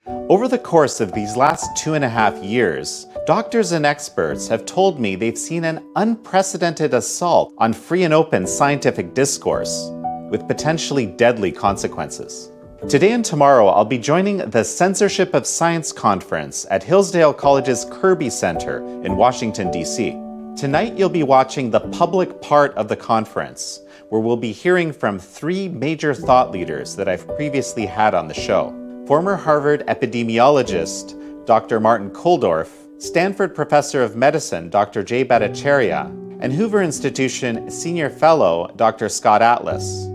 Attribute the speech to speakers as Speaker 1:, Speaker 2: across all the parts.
Speaker 1: Over the course of these last 2.5 years, doctors and experts have told me they've seen an unprecedented assault on free and open scientific discourse, with potentially deadly consequences. Today and tomorrow, I'll be joining the Censorship of Science conference at Hillsdale College's Kirby Center in Washington, D.C. Tonight, you'll be watching the public part of the conference, where we'll be hearing from 3 major thought leaders that I've previously had on the show. Former Harvard epidemiologist, Dr. Martin Kulldorff, Stanford Professor of Medicine, Dr. J. Bhattacharya, and Hoover Institution Senior Fellow, Dr. Scott Atlas.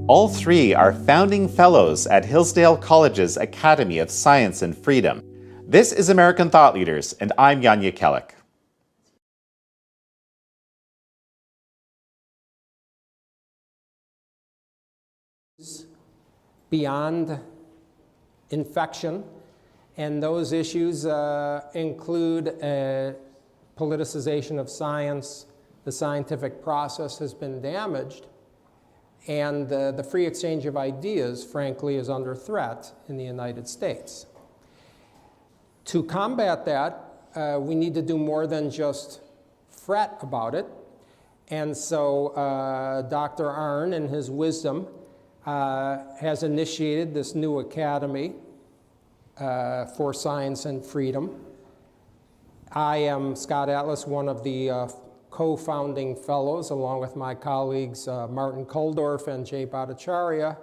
Speaker 1: All 3 are founding fellows at Hillsdale College's Academy of Science and Freedom. This is American Thought Leaders, and I'm Jan Jekielek.
Speaker 2: Beyond infection, and those issues include politicization of science. The scientific process has been damaged, and the free exchange of ideas, frankly, is under threat in the United States. To combat that, we need to do more than just fret about it, and so Dr. Arnn, in his wisdom, has initiated this new academy for science and freedom. I am Scott Atlas, one of the co-founding fellows, along with my colleagues Martin Kulldorff and J. Bhattacharya,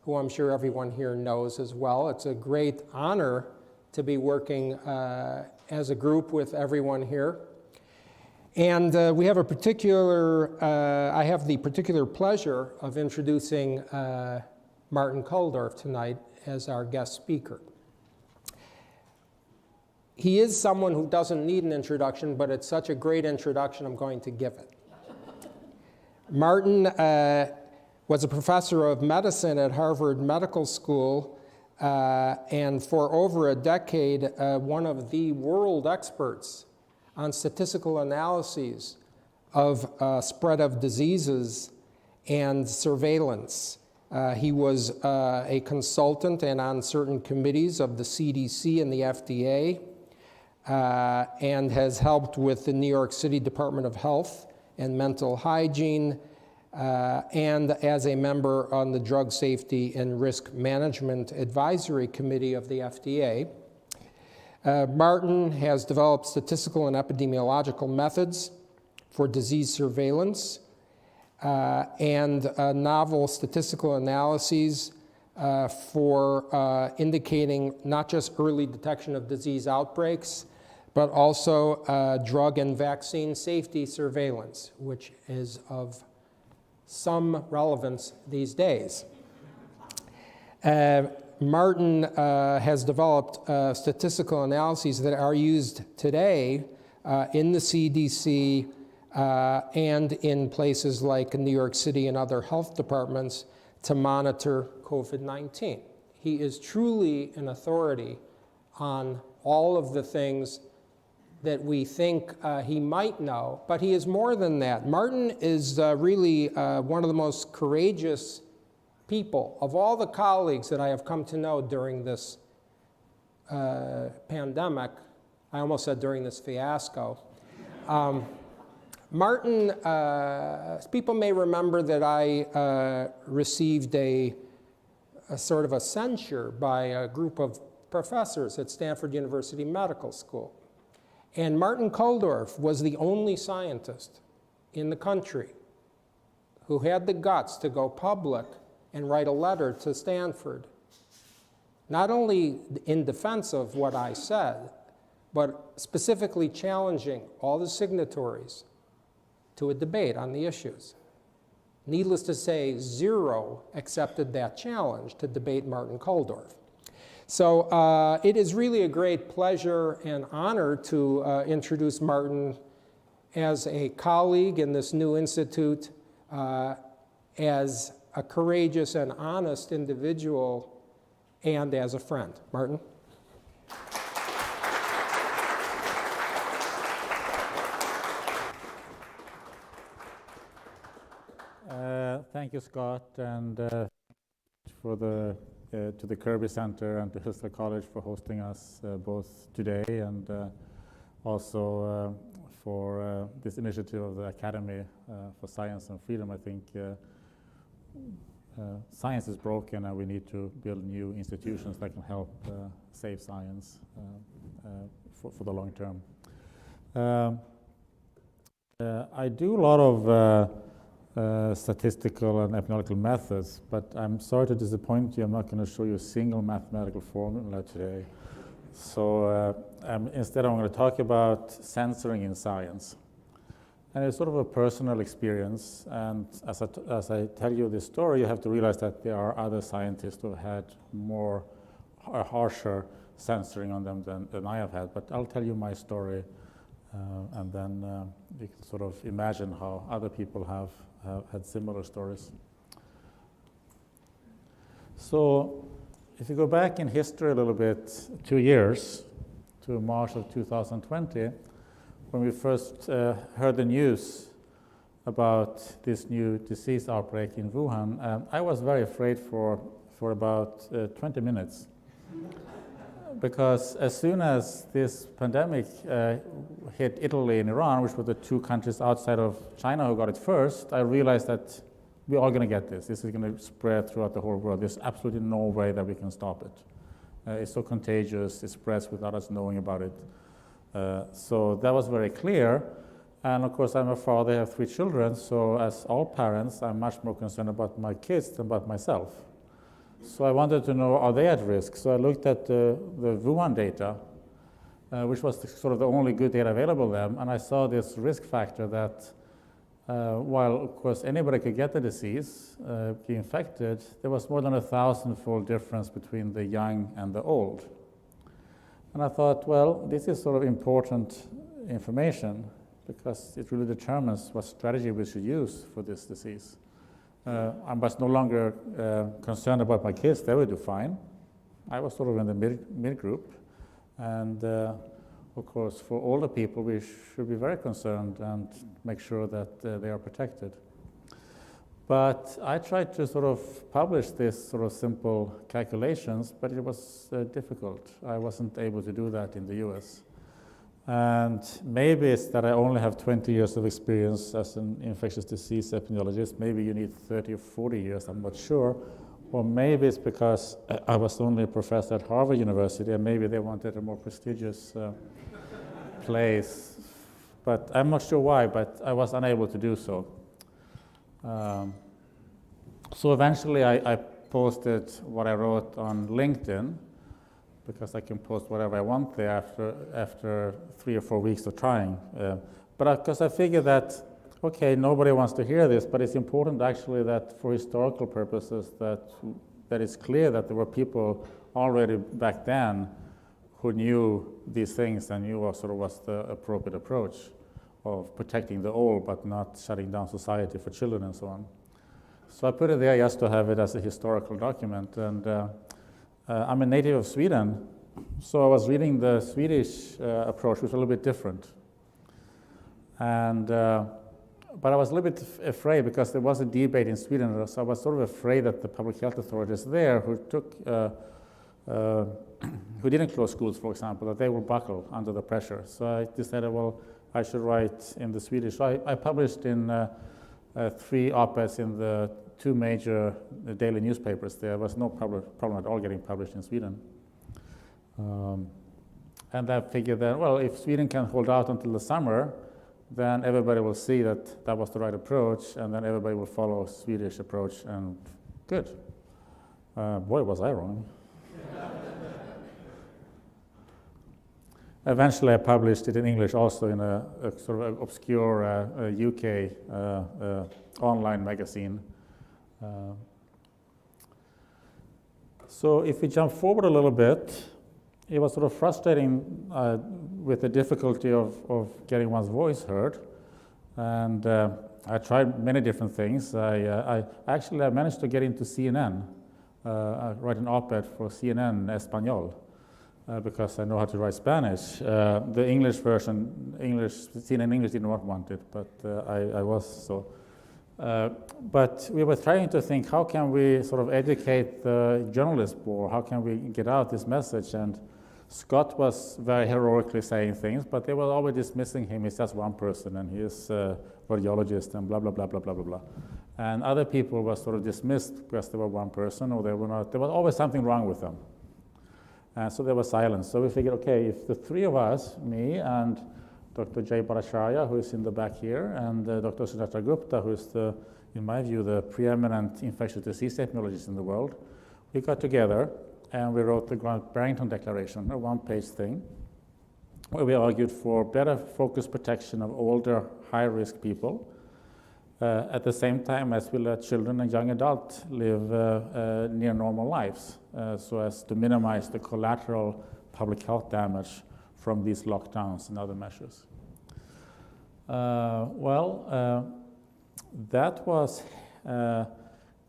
Speaker 2: who I'm sure everyone here knows as well. It's a great honor to be working as a group with everyone here. And we have a particular, I have the particular pleasure of introducing Martin Kulldorff tonight as our guest speaker. He is someone who doesn't need an introduction, but it's such a great introduction, I'm going to give it. Martin was a professor of medicine at Harvard Medical School, and for over a decade, one of the world experts on statistical analyses of spread of diseases and surveillance. He was a consultant and on certain committees of the CDC and the FDA, and has helped with the New York City Department of Health and Mental Hygiene, and as a member on the Drug Safety and Risk Management Advisory Committee of the FDA. Martin has developed statistical and epidemiological methods for disease surveillance and novel statistical analyses for indicating not just early detection of disease outbreaks, but also drug and vaccine safety surveillance, which is of some relevance these days. Martin has developed statistical analyses that are used today in the CDC and in places like New York City and other health departments to monitor COVID-19. He is truly an authority on all of the things that we think he might know, but he is more than that. Martin is really one of the most courageous people of all the colleagues that I have come to know during this pandemic. I almost said during this fiasco. Martin, people may remember that I received a sort of a censure by a group of professors at Stanford University Medical School. And Martin Kulldorff was the only scientist in the country who had the guts to go public and write a letter to Stanford, not only in defense of what I said, but specifically challenging all the signatories to a debate on the issues. Needless to say, 0 accepted that challenge to debate Martin Kulldorff. So it is really a great pleasure and honor to introduce Martin as a colleague in this new institute, as a courageous and honest individual, and as a friend. Martin?
Speaker 3: Thank you, Scott, and for the to the Kirby Center and to Hillsdale College for hosting us both today and also for this initiative of the Academy for Science and Freedom. I think science is broken and we need to build new institutions that can help save science for the long term. I do a lot of statistical and epidemiological methods, but I'm sorry to disappoint you. I'm not going to show you a single mathematical formula today. So instead I'm going to talk about censoring in science. And it's sort of a personal experience, and as I tell you this story, you have to realize that there are other scientists who have had more harsher censoring on them than I have had. But I'll tell you my story, and then you can sort of imagine how other people have had similar stories. So if you go back in history a little bit, 2 years, to March of 2020, when we first heard the news about this new disease outbreak in Wuhan, I was very afraid for about 20 minutes. Because as soon as this pandemic hit Italy and Iran, which were the two countries outside of China who got it first, I realized that we're all going to get this. This is going to spread throughout the whole world. There's absolutely no way that we can stop it. It's so contagious, it spreads without us knowing about it. So that was very clear. And of course, I'm a father, I have 3 children, so as all parents, I'm much more concerned about my kids than about myself. So I wanted to know, are they at risk? So I looked at the Wuhan data, which was sort of the only good data available then, and I saw this risk factor that while, of course, anybody could get the disease, be infected, there was more than a 1,000-fold difference between the young and the old. And I thought, well, this is sort of important information because it really determines what strategy we should use for this disease. I was no longer concerned about my kids. They would do fine. I was sort of in the mid group. And of course, for older people, we should be very concerned and make sure that they are protected. But I tried to sort of publish this sort of simple calculations, but it was difficult. I wasn't able to do that in the US. And maybe it's that I only have 20 years of experience as an infectious disease epidemiologist. Maybe you need 30 or 40 years, I'm not sure. Or maybe it's because I was only a professor at Harvard University, and maybe they wanted a more prestigious place. But I'm not sure why, but I was unable to do so. So eventually I posted what I wrote on LinkedIn, because I can post whatever I want there after 3 or 4 weeks of trying. But because I figured that, okay, nobody wants to hear this, but it's important actually that for historical purposes that it's clear that there were people already back then who knew these things and knew what sort of was the appropriate approach of protecting the old but not shutting down society for children and so on. So I put it there just to have it as a historical document. And I'm a native of Sweden, so I was reading the Swedish approach, which was a little bit different. And but I was a little bit afraid because there was a debate in Sweden, so I was sort of afraid that the public health authorities there who didn't close schools, for example, that they will buckle under the pressure. So I decided, well, I should write in the Swedish. So I published in 3 op-eds in the 2 major daily newspapers. There was no problem at all getting published in Sweden. And I figured that, well, if Sweden can hold out until the summer, then everybody will see that that was the right approach, and then everybody will follow Swedish approach, and good. Boy, was I wrong. Eventually, I published it in English also in a sort of obscure UK online magazine. So if we jump forward a little bit, it was sort of frustrating with the difficulty of getting one's voice heard. And I tried many different things. I managed to get into CNN. I write an op-ed for CNN Espanol. Because I know how to write Spanish. The English version, CNN English did not want it, but I was so. But we were trying to think, how can we sort of educate the journalists more? How can we get out this message? And Scott was very heroically saying things, but they were always dismissing him. He's just one person, and he's a radiologist, and blah, blah, blah, blah, blah, blah, blah. And other people were sort of dismissed because they were one person, or they were not. There was always something wrong with them. And so there was silence. So we figured, okay, if the three of us, me and Dr. Bhattacharya, who is in the back here, and Dr. Sunata Gupta, who is, in my view, the preeminent infectious disease epidemiologist in the world, we got together and we wrote the Barrington Declaration, a one-page thing, where we argued for better focused protection of older, high-risk people, at the same time as we let children and young adults live near normal lives, so as to minimize the collateral public health damage from these lockdowns and other measures. That was,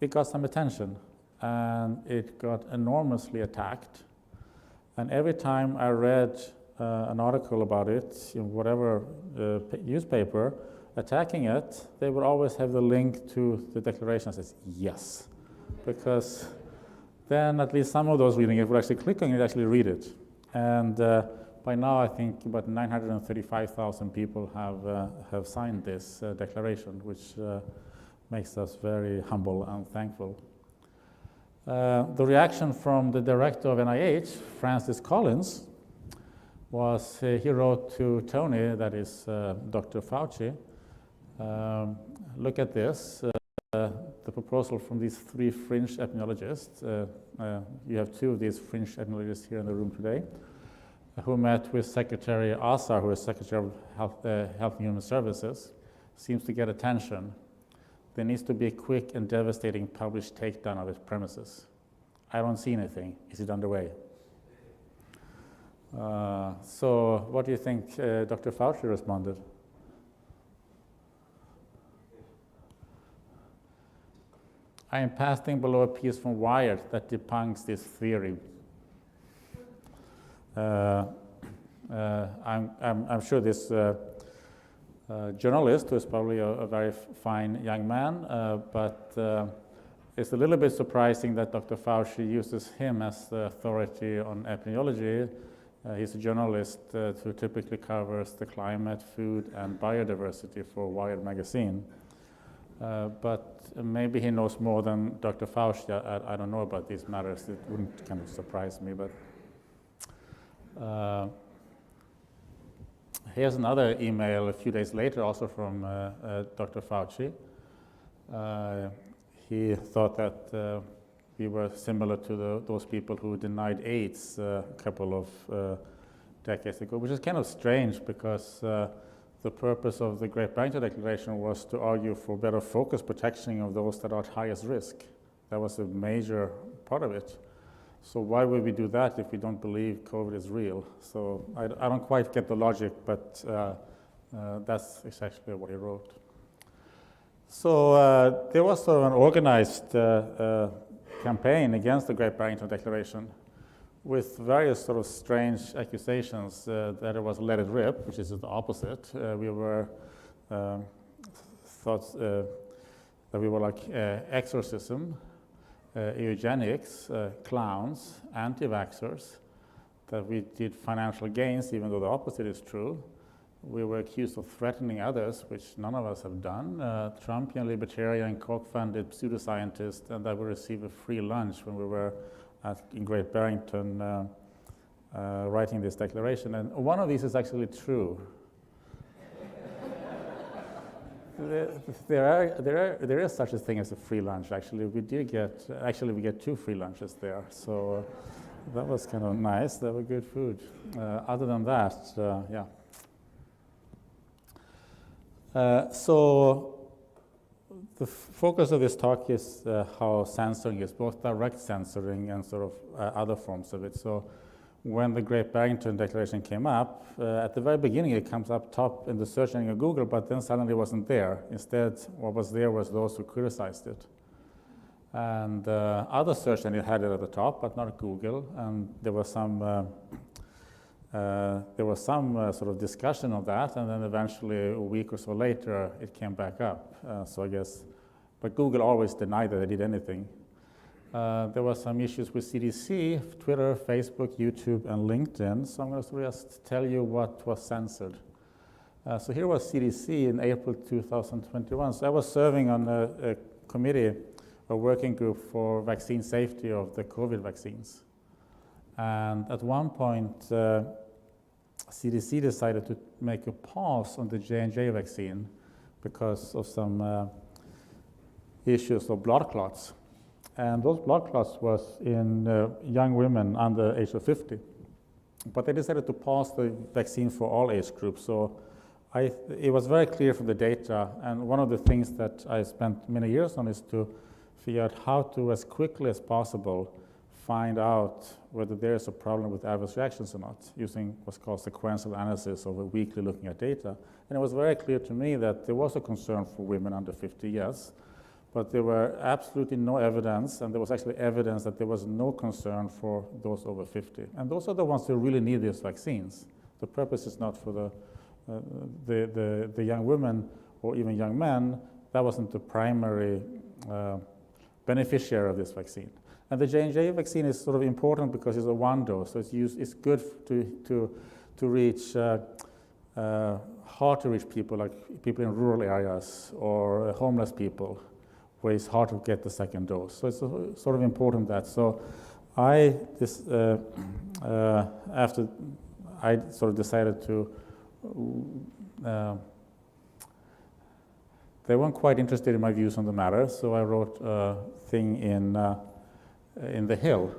Speaker 3: it got some attention, and it got enormously attacked. And every time I read an article about it in whatever newspaper attacking it, they would always have the link to the declaration. I said, yes, because then at least some of those reading it would actually click on it and actually read it. And by now, I think about 935,000 people have signed this declaration, which makes us very humble and thankful. The reaction from the director of NIH, Francis Collins, was he wrote to Tony, that is Dr. Fauci, look at this, the proposal from these three fringe epidemiologists. You have two of these fringe epidemiologists here in the room today, who met with Secretary Azar, who is Secretary of Health and Human Services, seems to get attention. There needs to be a quick and devastating published takedown of its premises. I don't see anything. Is it underway? So what do you think Dr. Fauci responded? I am passing below a piece from Wired that debunks this theory. I'm sure this journalist, who is probably a very fine young man, but it's a little bit surprising that Dr. Fauci uses him as the authority on epidemiology. He's a journalist who typically covers the climate, food, and biodiversity for Wired magazine. But maybe he knows more than Dr. Fauci. I don't know about these matters. It wouldn't kind of surprise me, but here's another email a few days later, also from Dr. Fauci. He thought that we were similar to those people who denied AIDS a couple of decades ago, which is kind of strange because the purpose of the Great Barrington Declaration was to argue for better focus protection of those that are at highest risk. That was a major part of it. So why would we do that if we don't believe COVID is real? So I don't quite get the logic, but that's exactly what he wrote. So there was sort of an organized campaign against the Great Barrington Declaration with various sort of strange accusations that it was let it rip, which is the opposite. We were thought that we were like exorcism, eugenics, clowns, anti-vaxxers, that we did financial gains, even though the opposite is true. We were accused of threatening others, which none of us have done. Trumpian, libertarian, Koch-funded pseudoscientists, and that we received a free lunch when we were in Great Barrington writing this declaration. And one of these is actually true. There is such a thing as a free lunch. Actually, we get 2 free lunches there. So that was kind of nice. That was good food. Other than that, yeah. So the focus of this talk is how censoring is, both direct censoring and sort of other forms of it. So when the Great Barrington Declaration came up, at the very beginning it comes up top in the search engine of Google, but then suddenly it wasn't there. Instead, what was there was those who criticized it. And other search engines had it at the top, but not Google. And there was some sort of discussion of that, and then eventually a week or so later it came back up. So I guess but Google always denied that they did anything. There were some issues with CDC, Twitter, Facebook, YouTube, and LinkedIn. So I'm going to just tell you what was censored. So here was CDC in April 2021. So I was serving on a committee, a working group for vaccine safety of the COVID vaccines. And at one point, CDC decided to make a pause on the J&J vaccine because of some issues of blood clots. And those blood clots was in young women under the age of 50. But they decided to pause the vaccine for all age groups. So it was very clear from the data, and one of the things that I spent many years on is to figure out how to, as quickly as possible, find out whether there is a problem with adverse reactions or not, using what's called sequential analysis over weekly looking at data. And it was very clear to me that there was a concern for women under 50 years, but there were absolutely no evidence, and there was actually evidence that there was no concern for those over 50. And those are the ones who really need these vaccines. The purpose is not for the young women or even young men. That wasn't the primary beneficiary of this vaccine. And the J&J vaccine is sort of important because it's a one dose, so it's good to reach hard to reach people, like people in rural areas or homeless people, where it's hard to get the second dose. So it's sort of important that. So after I sort of decided to, they weren't quite interested in my views on the matter, so I wrote a thing in The Hill,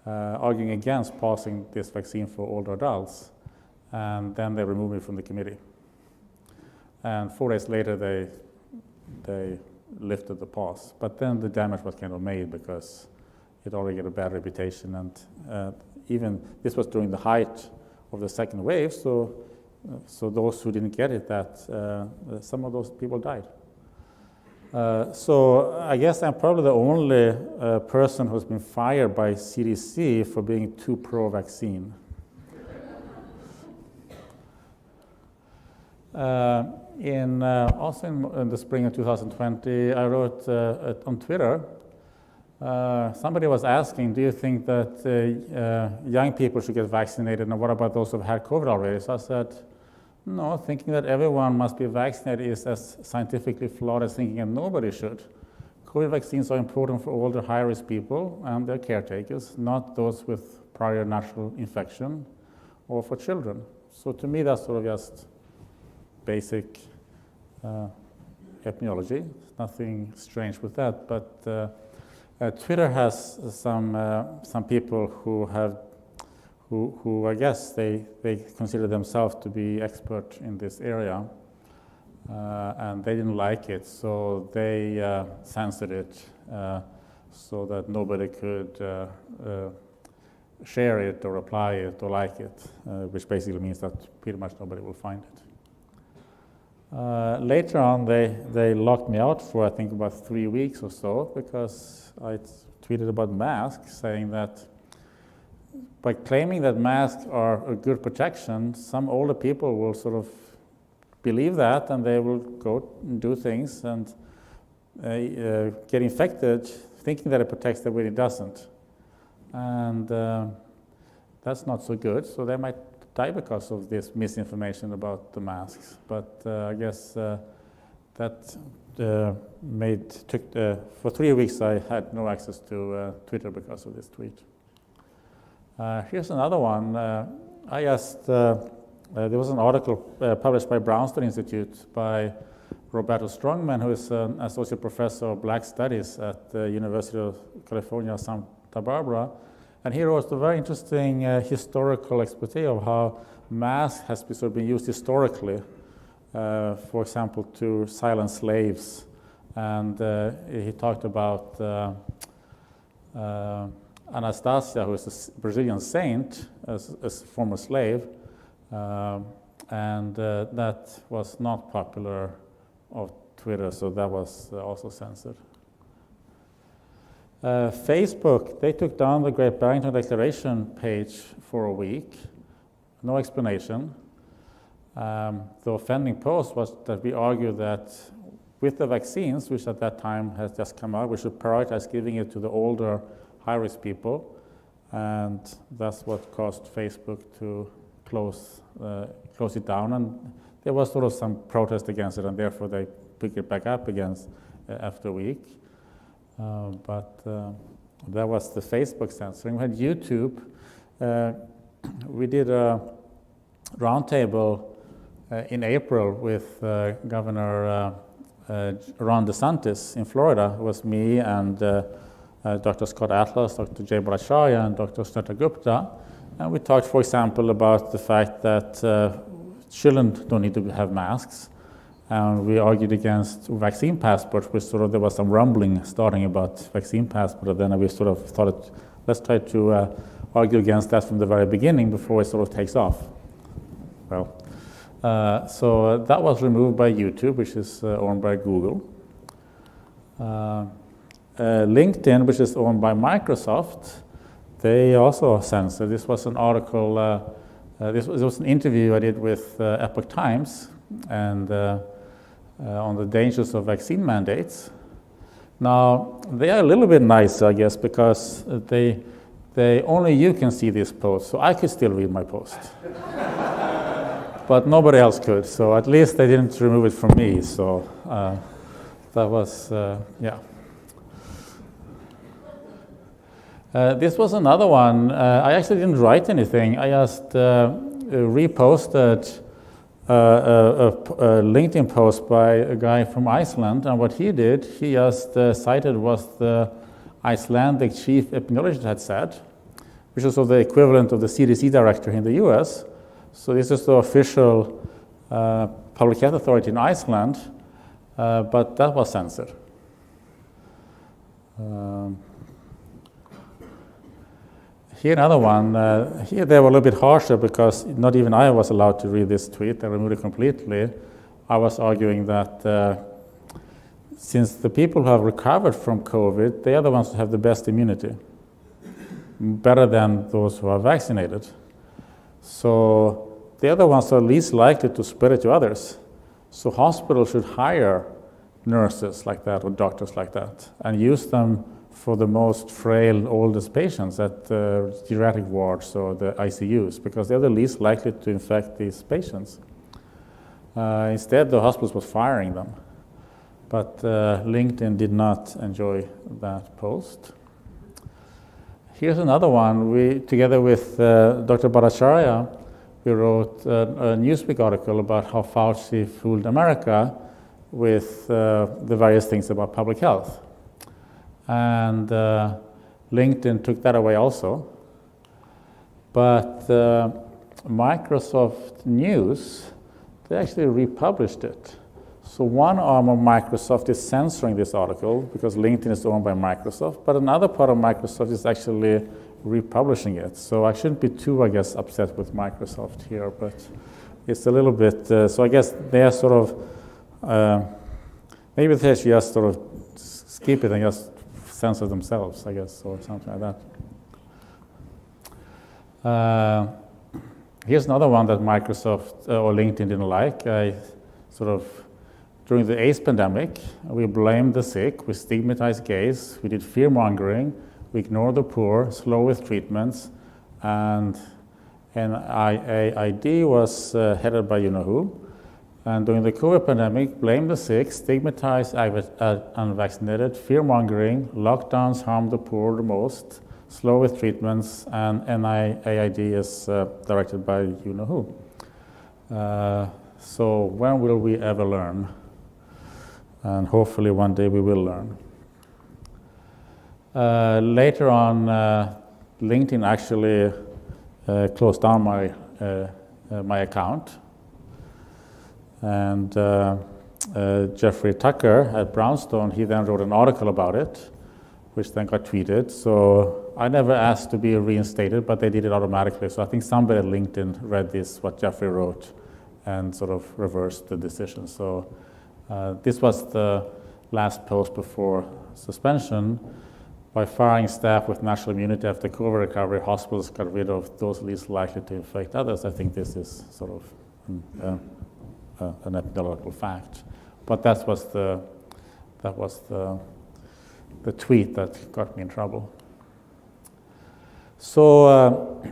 Speaker 3: arguing against passing this vaccine for older adults, and then they removed me from the committee. And 4 days later, they lifted the pause. But then the damage was kind of made because it already had a bad reputation, and even this was during the height of the second wave, so those who didn't get it, some of those people died. So I guess I'm probably the only person who's been fired by CDC for being too pro-vaccine. Also in the spring of 2020, I wrote on Twitter, somebody was asking, do you think that young people should get vaccinated, and what about those who have had COVID already? So I said, no, thinking that everyone must be vaccinated is as scientifically flawed as thinking that nobody should. COVID vaccines are important for older, high-risk people and their caretakers, not those with prior natural infection or for children. So to me, that's sort of just basic epidemiology. Nothing strange with that. But Twitter has some people who I guess they consider themselves to be expert in this area, and they didn't like it, so they censored it so that nobody could share it or reply it or like it, which basically means that pretty much nobody will find it. Later on, they locked me out for I think about 3 weeks or so because I tweeted about masks, saying that by claiming that masks are a good protection, some older people will sort of believe that, and they will go and do things and get infected thinking that it protects them when it doesn't. And that's not so good, so they might die because of this misinformation about the masks. But I guess that for 3 weeks I had no access to Twitter because of this tweet. Here's another one. I asked, there was an article published by Brownstone Institute by Roberto Strongman, who is an associate professor of Black Studies at the University of California, Santa Barbara. And he wrote a very interesting historical expose of how masks has been used historically, for example, to silence slaves. And he talked about Anastasia, who is a Brazilian saint, as a former slave, and that was not popular on Twitter, so that was also censored. Facebook, they took down the Great Barrington Declaration page for a week, no explanation. The offending post was that we argued that with the vaccines, which at that time has just come out, we should prioritize giving it to the older, high-risk people, and that's what caused Facebook to close it down. And there was sort of some protest against it, and therefore they picked it back up again after a week. But that was the Facebook censoring. We had YouTube. We did a roundtable in April with Governor Ron DeSantis in Florida. It was me and Dr. Scott Atlas, Dr. Jay Bhattacharya, and Dr. Snetta Gupta. And we talked, for example, about the fact that children don't need to have masks. And we argued against vaccine passports, which sort of, there was some rumbling starting about vaccine passport, and then we sort of thought, let's try to argue against that from the very beginning before it sort of takes off. Well, so that was removed by YouTube, which is owned by Google. LinkedIn, which is owned by Microsoft, they also censored. This was an article, this was an interview I did with Epoch Times, and on the dangers of vaccine mandates. Now, they are a little bit nicer, I guess, because they only you can see this post, so I could still read my post. But nobody else could, so at least they didn't remove it from me, so that was, yeah. This was another one. I actually didn't write anything. I just reposted a LinkedIn post by a guy from Iceland, and what he did, he just cited what the Icelandic chief epidemiologist had said, which is sort of the equivalent of the CDC director in the US. So this is the official public health authority in Iceland, but that was censored. Here another one. Here they were a little bit harsher because not even I was allowed to read this tweet. They removed it completely. I was arguing that since the people who have recovered from COVID, they are the ones who have the best immunity, better than those who are vaccinated. So they are the ones who are least likely to spread it to others. So hospitals should hire nurses like that or doctors like that and use them for the most frail, oldest patients at the geriatric wards or the ICUs, because they're the least likely to infect these patients. Instead, the hospitals was firing them. But LinkedIn did not enjoy that post. Here's another one. We, together with Dr. Bhattacharya, we wrote a Newsweek article about how Fauci fooled America with the various things about public health. And LinkedIn took that away also. But Microsoft News, they actually republished it. So one arm of Microsoft is censoring this article because LinkedIn is owned by Microsoft, but another part of Microsoft is actually republishing it. So I shouldn't be too, I guess, upset with Microsoft here, but it's a little bit, so I guess they are sort of, maybe they should just sort of skip it and just censor themselves, I guess, or something like that. Here's another one that Microsoft or LinkedIn didn't like. During the AIDS pandemic, we blamed the sick, we stigmatized gays, we did fear-mongering, we ignored the poor, slow with treatments, and NIAID was headed by you-know-who. And during the COVID pandemic, blame the sick, stigmatize unvaccinated, fear-mongering, lockdowns harm the poor the most, slow with treatments, and NIAID is directed by you-know-who. So when will we ever learn? And hopefully one day we will learn. Later on, LinkedIn actually closed down my account. And Jeffrey Tucker at Brownstone, he then wrote an article about it, which then got tweeted. So I never asked to be reinstated, but they did it automatically. So I think somebody at LinkedIn read this, what Jeffrey wrote, and sort of reversed the decision. So this was the last post before suspension. By firing staff with natural immunity after COVID recovery, hospitals got rid of those least likely to infect others. I think this is sort of an epidemiological fact. But that was the tweet that got me in trouble. So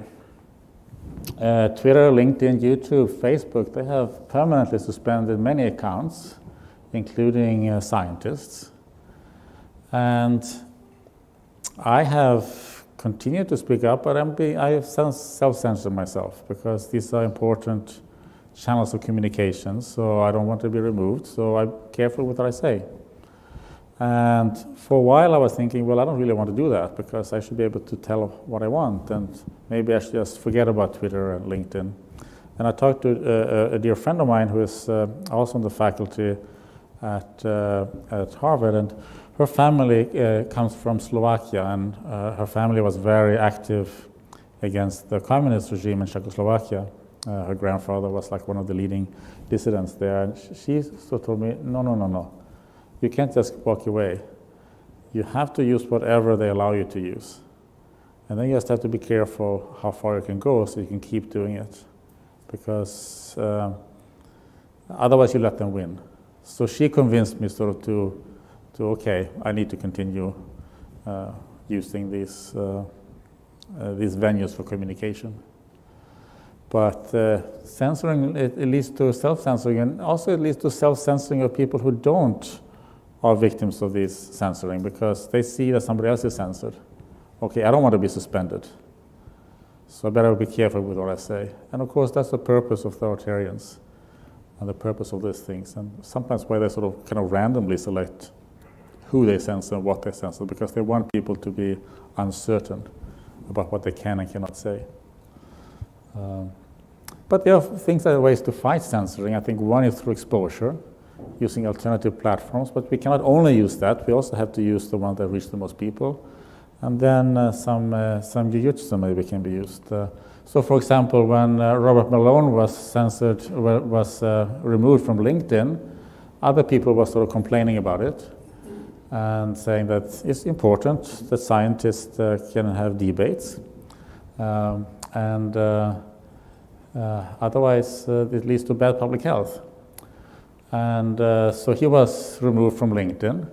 Speaker 3: Twitter, LinkedIn, YouTube, Facebook, they have permanently suspended many accounts, including scientists. And I have continued to speak up, but I self-censor myself because these are important channels of communication, so I don't want to be removed, so I'm careful with what I say. And for a while I was thinking, well, I don't really want to do that because I should be able to tell what I want, and maybe I should just forget about Twitter and LinkedIn. And I talked to a dear friend of mine who is also on the faculty at Harvard, and her family comes from Slovakia, and her family was very active against the communist regime in Czechoslovakia. Her grandfather was like one of the leading dissidents there, and she sort of told me, no. You can't just walk away. You have to use whatever they allow you to use. And then you just have to be careful how far you can go so you can keep doing it. Because otherwise you let them win. So she convinced me sort of to okay, I need to continue using these venues for communication. But censoring, it leads to self-censoring, and also it leads to self-censoring of people who are victims of this censoring because they see that somebody else is censored. Okay, I don't want to be suspended, so I better be careful with what I say. And of course, that's the purpose of authoritarians and the purpose of these things. And sometimes why they sort of kind of randomly select who they censor and what they censor, because they want people to be uncertain about what they can and cannot say. But there are things that are ways to fight censoring. I think one is through exposure, using alternative platforms, but we cannot only use that, we also have to use the ones that reach the most people. And then some jujutsu maybe can be used. So for example, when Robert Malone was censored, was removed from LinkedIn, other people were sort of complaining about it and saying that it's important that scientists can have debates. Otherwise it leads to bad public health. And so he was removed from LinkedIn.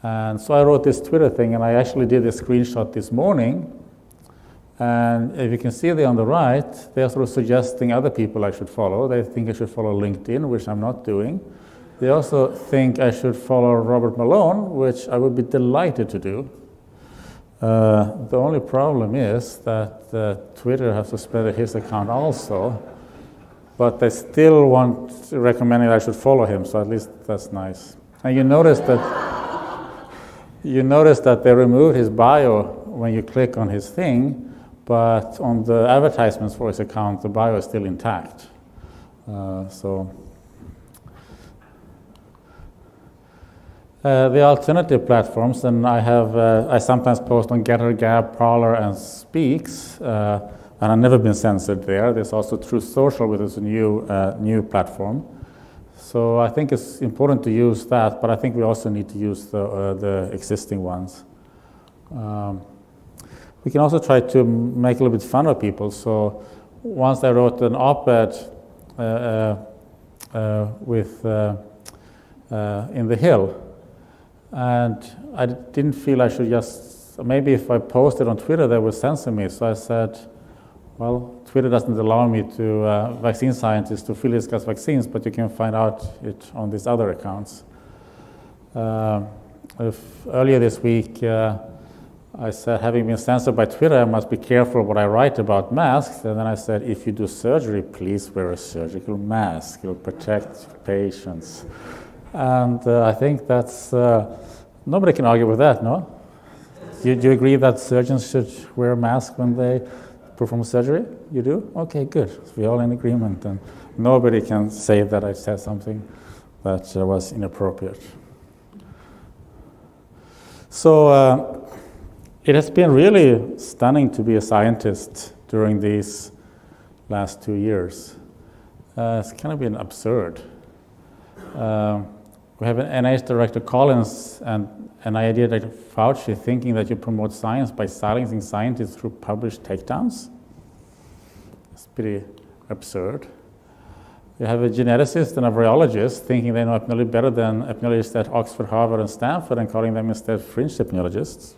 Speaker 3: And so I wrote this Twitter thing, and I actually did a screenshot this morning. And if you can see there on the right, they're sort of suggesting other people I should follow. They think I should follow LinkedIn, which I'm not doing. They also think I should follow Robert Malone, which I would be delighted to do. The only problem is that Twitter has suspended his account also, but they still recommending I should follow him, so at least that's nice. And you notice that they removed his bio when you click on his thing, but on the advertisements for his account, the bio is still intact. The alternative platforms, and I sometimes post on Getter, Gab, Parler, and Speaks, and I've never been censored there. There's also Truth Social, which is a new platform. So I think it's important to use that, but I think we also need to use the existing ones. We can also try to make a little bit fun of people. So once I wrote an op-ed in The Hill, and I didn't feel I should maybe if I posted on Twitter, they would censor me. So I said, well, Twitter doesn't allow me to, vaccine scientists, to freely discuss vaccines, but you can find out it on these other accounts. Earlier this week, I said, having been censored by Twitter, I must be careful what I write about masks. And then I said, if you do surgery, please wear a surgical mask. It will protect patients. And I think that's, nobody can argue with that, no? Do you agree that surgeons should wear a mask when they perform surgery? You do? Okay, good. So we're all in agreement, and nobody can say that I said something that was inappropriate. So it has been really stunning to be a scientist during these last 2 years. It's kind of been absurd. We have an NIH director, Collins, and an idea like Fauci thinking that you promote science by silencing scientists through published takedowns. It's pretty absurd. You have a geneticist and a virologist thinking they know epidemiology better than epidemiologists at Oxford, Harvard, and Stanford, and calling them instead fringe epidemiologists.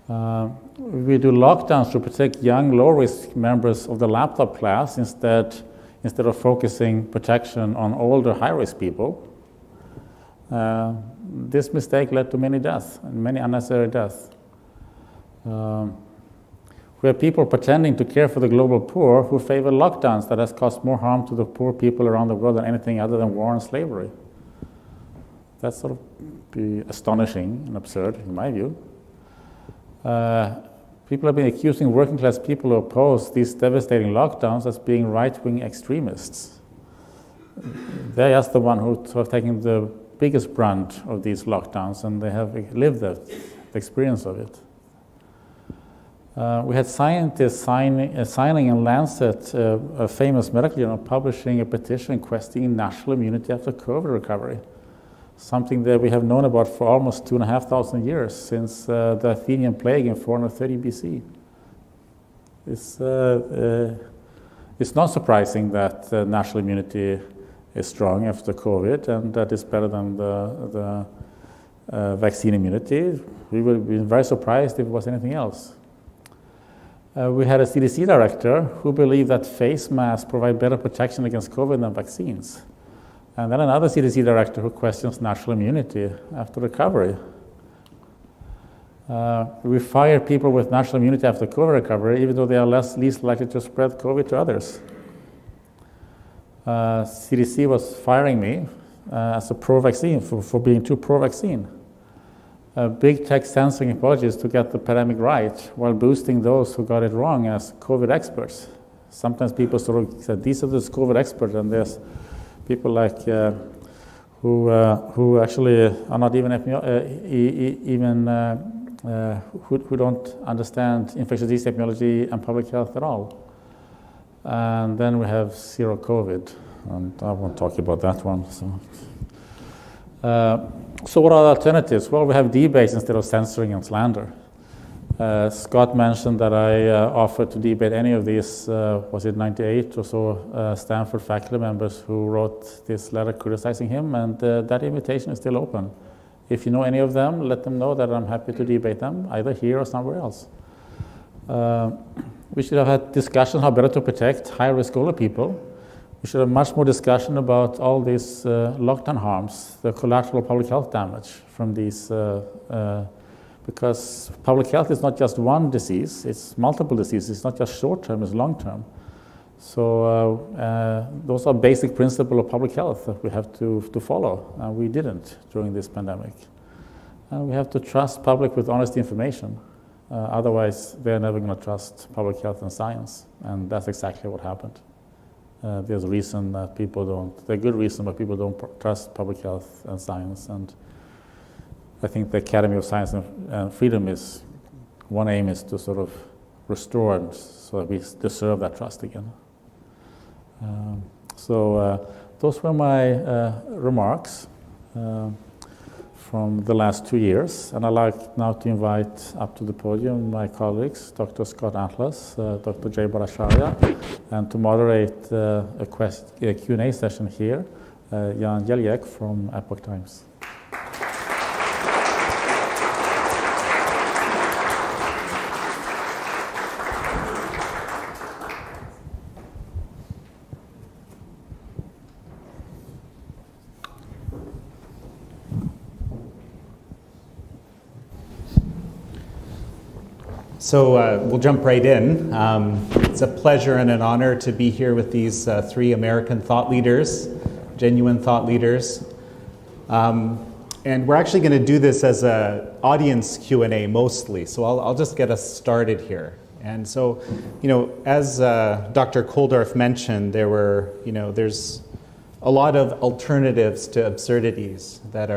Speaker 3: We do lockdowns to protect young, low-risk members of the laptop class instead of focusing protection on older, high-risk people. This mistake led to many deaths, and many unnecessary deaths. We have people pretending to care for the global poor who favor lockdowns that has caused more harm to the poor people around the world than anything other than war and slavery. That's sort of be astonishing and absurd, in my view. People have been accusing working class people who oppose these devastating lockdowns as being right-wing extremists. They're just the one who have taken the biggest brunt of these lockdowns, and they have lived the experience of it. We had scientists signing in Lancet, a famous medical journal, publishing a petition questioning national immunity after COVID recovery, something that we have known about for almost 2,500 years, since the Athenian plague in 430 BC. It's not surprising that national immunity is strong after COVID, and that is better than the vaccine immunity. We would have been very surprised if it was anything else. We had a CDC director who believed that face masks provide better protection against COVID than vaccines. And then another CDC director who questions national immunity after recovery. We fired people with national immunity after COVID recovery, even though they are least likely to spread COVID to others. CDC was firing me as a pro-vaccine for being too pro-vaccine. Big tech censoring apologies to get the pandemic right while boosting those who got it wrong as COVID experts. Sometimes people sort of said, these are the COVID experts, and there's people like who actually are not even who don't understand infectious disease epidemiology and public health at all. And then we have zero COVID, and I won't talk about that one. So what are the alternatives? Well, we have debates instead of censoring and slander. Scott mentioned that I offered to debate any of these, was it 98 or so, Stanford faculty members who wrote this letter criticizing him, and that invitation is still open. If you know any of them, let them know that I'm happy to debate them, either here or somewhere else. We should have had discussion how better to protect high-risk older people. We should have much more discussion about all these lockdown harms, the collateral public health damage from these, because public health is not just one disease, it's multiple diseases. It's not just short-term, it's long-term. So those are basic principles of public health that we have to follow, and we didn't during this pandemic. And we have to trust public with honest information. Otherwise, they're never going to trust public health and science, and that's exactly what happened. There's a reason that people don't, there's a good reason why people don't trust public health and science, and I think the Academy of Science and Freedom is, one aim is to sort of restore it so that we deserve that trust again. Those were my remarks from the last 2 years, and I'd like now to invite up to the podium my colleagues, Dr. Scott Atlas, Dr. J. Bhattacharya, and to moderate a Q&A session here, Jan Jeljek from Epoch Times.
Speaker 1: So we'll jump right in. It's a pleasure and an honor to be here with these three American thought leaders, genuine thought leaders. And we're actually going to do this as an audience Q&A mostly, so I'll just get us started here. And so, as Dr. Kulldorff mentioned, there's a lot of alternatives to absurdities that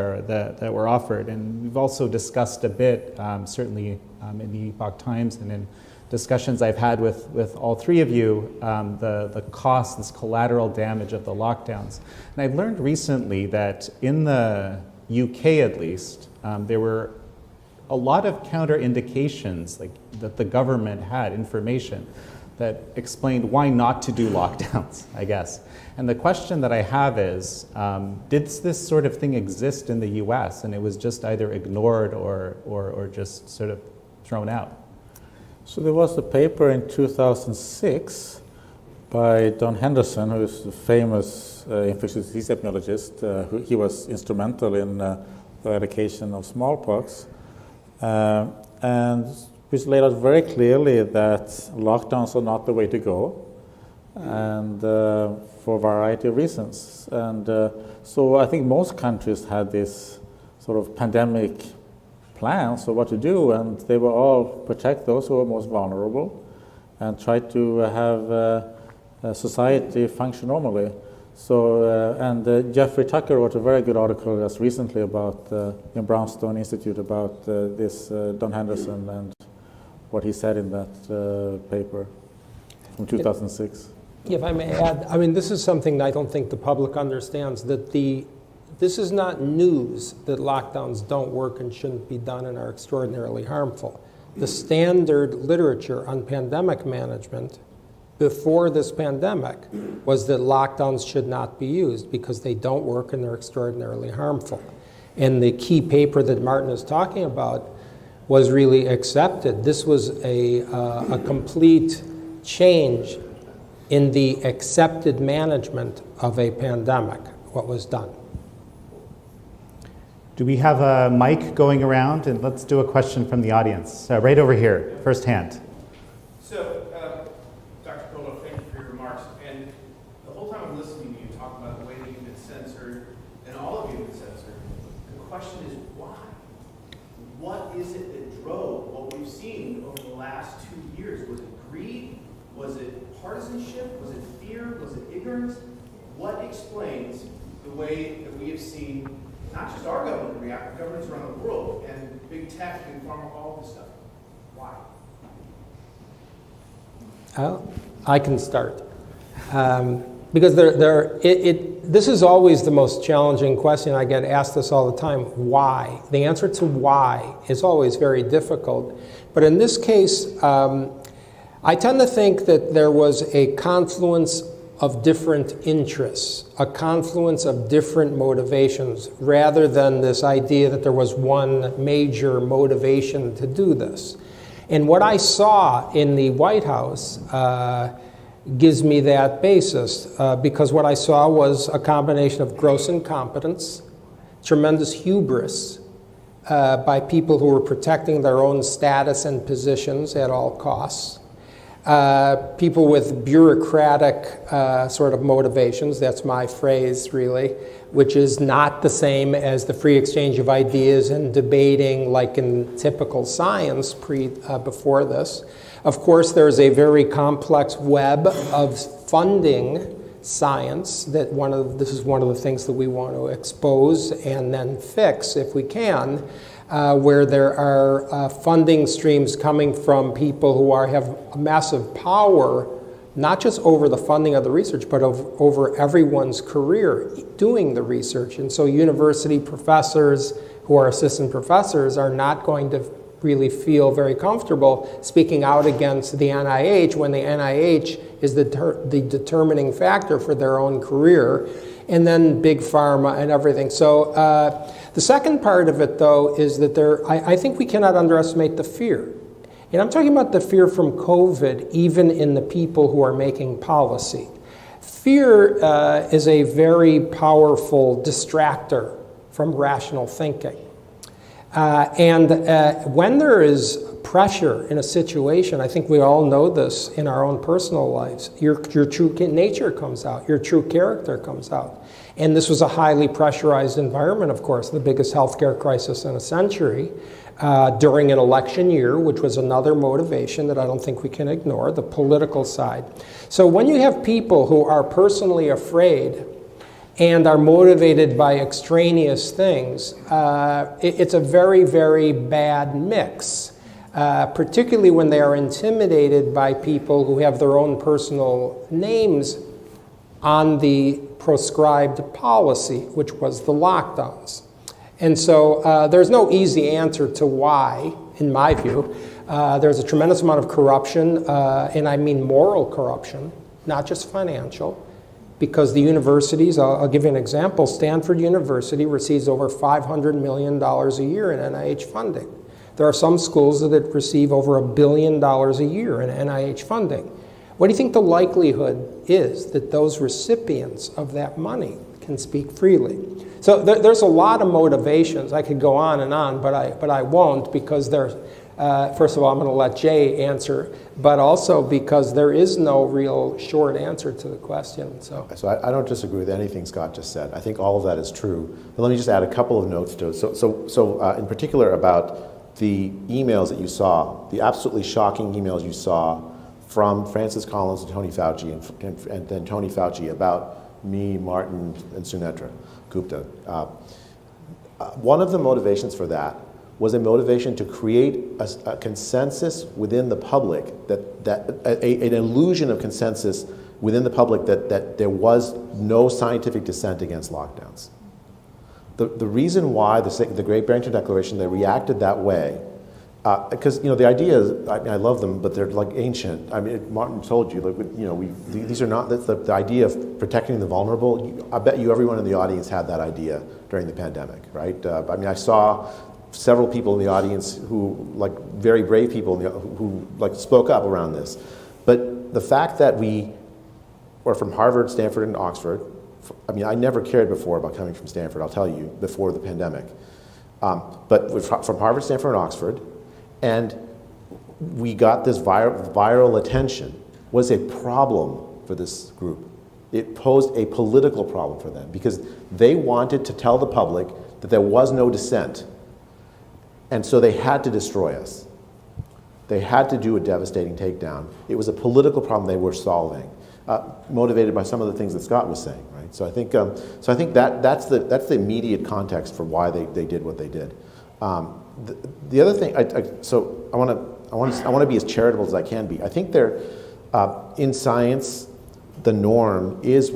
Speaker 1: were offered, and we've also discussed a bit, certainly in the Epoch Times and in discussions I've had with all three of you, the cost, this collateral damage of the lockdowns. And I've learned recently that in the UK at least, there were a lot of counter indications, like that the government had information that explained why not to do lockdowns, I guess. And the question that I have is, did this sort of thing exist in the US and it was just either ignored or just sort of thrown out?
Speaker 3: So there was a paper in 2006 by Don Henderson, who is a famous infectious disease epidemiologist. He was instrumental in the eradication of smallpox, and which laid out very clearly that lockdowns are not the way to go, and for a variety of reasons. And so I think most countries had this sort of pandemic plans for what to do, and they were all protect those who were most vulnerable and try to have society function normally. So, and Jeffrey Tucker wrote a very good article just recently about in Brownstone Institute about this Don Henderson and what he said in that paper from 2006.
Speaker 2: If I may add, I mean, this is something I don't think the public understands, that this is not news that lockdowns don't work and shouldn't be done and are extraordinarily harmful. The standard literature on pandemic management before this pandemic was that lockdowns should not be used because they don't work and they're extraordinarily harmful. And the key paper that Martin is talking about was really accepted. This was a complete change in the accepted management of a pandemic, what was done.
Speaker 1: Do we have a mic going around? And let's do a question from the audience. Right over here, first hand.
Speaker 4: So, Dr. Kulldorff, thank you for your remarks. And the whole time I'm listening to you talk about the way that you've been censored, and all of you have been censored, the question is why? What is it that drove what we've seen over the last 2 years? Was it greed? Was it partisanship? Was it fear? Was it ignorance? What explains the way that we have seen not just our government react, but governments around the world, and big tech and pharma, all this stuff? Why?
Speaker 2: I can start. Because this is always the most challenging question. I get asked this all the time, why? The answer to why is always very difficult. But in this case, I tend to think that there was a confluence of different interests, a confluence of different motivations, rather than this idea that there was one major motivation to do this. And what I saw in the White House gives me that basis, because what I saw was a combination of gross incompetence, tremendous hubris by people who were protecting their own status and positions at all costs, people with bureaucratic sort of motivations, that's my phrase really, which is not the same as the free exchange of ideas and debating like in typical science before this. Of course, there's a very complex web of funding science that this is one of the things that we want to expose and then fix if we can, where there are funding streams coming from people who have massive power, not just over the funding of the research, but over everyone's career doing the research. And so university professors who are assistant professors are not going to really feel very comfortable speaking out against the NIH when the NIH is the determining factor for their own career, and then big pharma and everything. So the second part of it, though, is that I think we cannot underestimate the fear. And I'm talking about the fear from COVID, even in the people who are making policy. Fear is a very powerful distractor from rational thinking. And when there is pressure in a situation, I think we all know this in our own personal lives, your true nature comes out, your true character comes out. And this was a highly pressurized environment, of course, the biggest healthcare crisis in a century, during an election year, which was another motivation that I don't think we can ignore, the political side. So when you have people who are personally afraid and are motivated by extraneous things, it's a very, very bad mix, particularly when they are intimidated by people who have their own personal names on the proscribed policy, which was the lockdowns. And so there's no easy answer to why, in my view, There's a tremendous amount of corruption, and I mean moral corruption, not just financial, because the universities, I'll give you an example, Stanford University receives over $500 million a year in NIH funding. There are some schools that receive over $1 billion a year in NIH funding. What do you think the likelihood is that those recipients of that money can speak freely? So there's a lot of motivations. I could go on and on, but I won't, because there's, first of all, I'm going to let Jay answer, but also because there is no real short answer to the question. So
Speaker 5: I don't disagree with anything Scott just said. I think all of that is true. But let me just add a couple of notes to it. So in particular about the emails that you saw, the absolutely shocking emails you saw from Francis Collins and Tony Fauci, and then Tony Fauci about me, Martin, and Sunetra Gupta. One of the motivations for that was a motivation to create a consensus within the public, an illusion of consensus within the public that there was no scientific dissent against lockdowns. The reason why the Great Barrington Declaration, they reacted that way, because the ideas, I love them, but they're like ancient. I mean, Martin told you, these are not the idea of protecting the vulnerable. I bet you everyone in the audience had that idea during the pandemic, right? I saw several people in the audience who, very brave people who spoke up around this. But the fact that we were from Harvard, Stanford, and Oxford, I never cared before about coming from Stanford, I'll tell you, before the pandemic. But we're from Harvard, Stanford, and Oxford, and we got this viral attention, was a problem for this group. It posed a political problem for them because they wanted to tell the public that there was no dissent. And so they had to destroy us. They had to do a devastating takedown. It was a political problem they were solving, motivated by some of the things that Scott was saying, right? So I think that's the immediate context for why they did what they did. The other thing, I want to be as charitable as I can be. I think in science, the norm is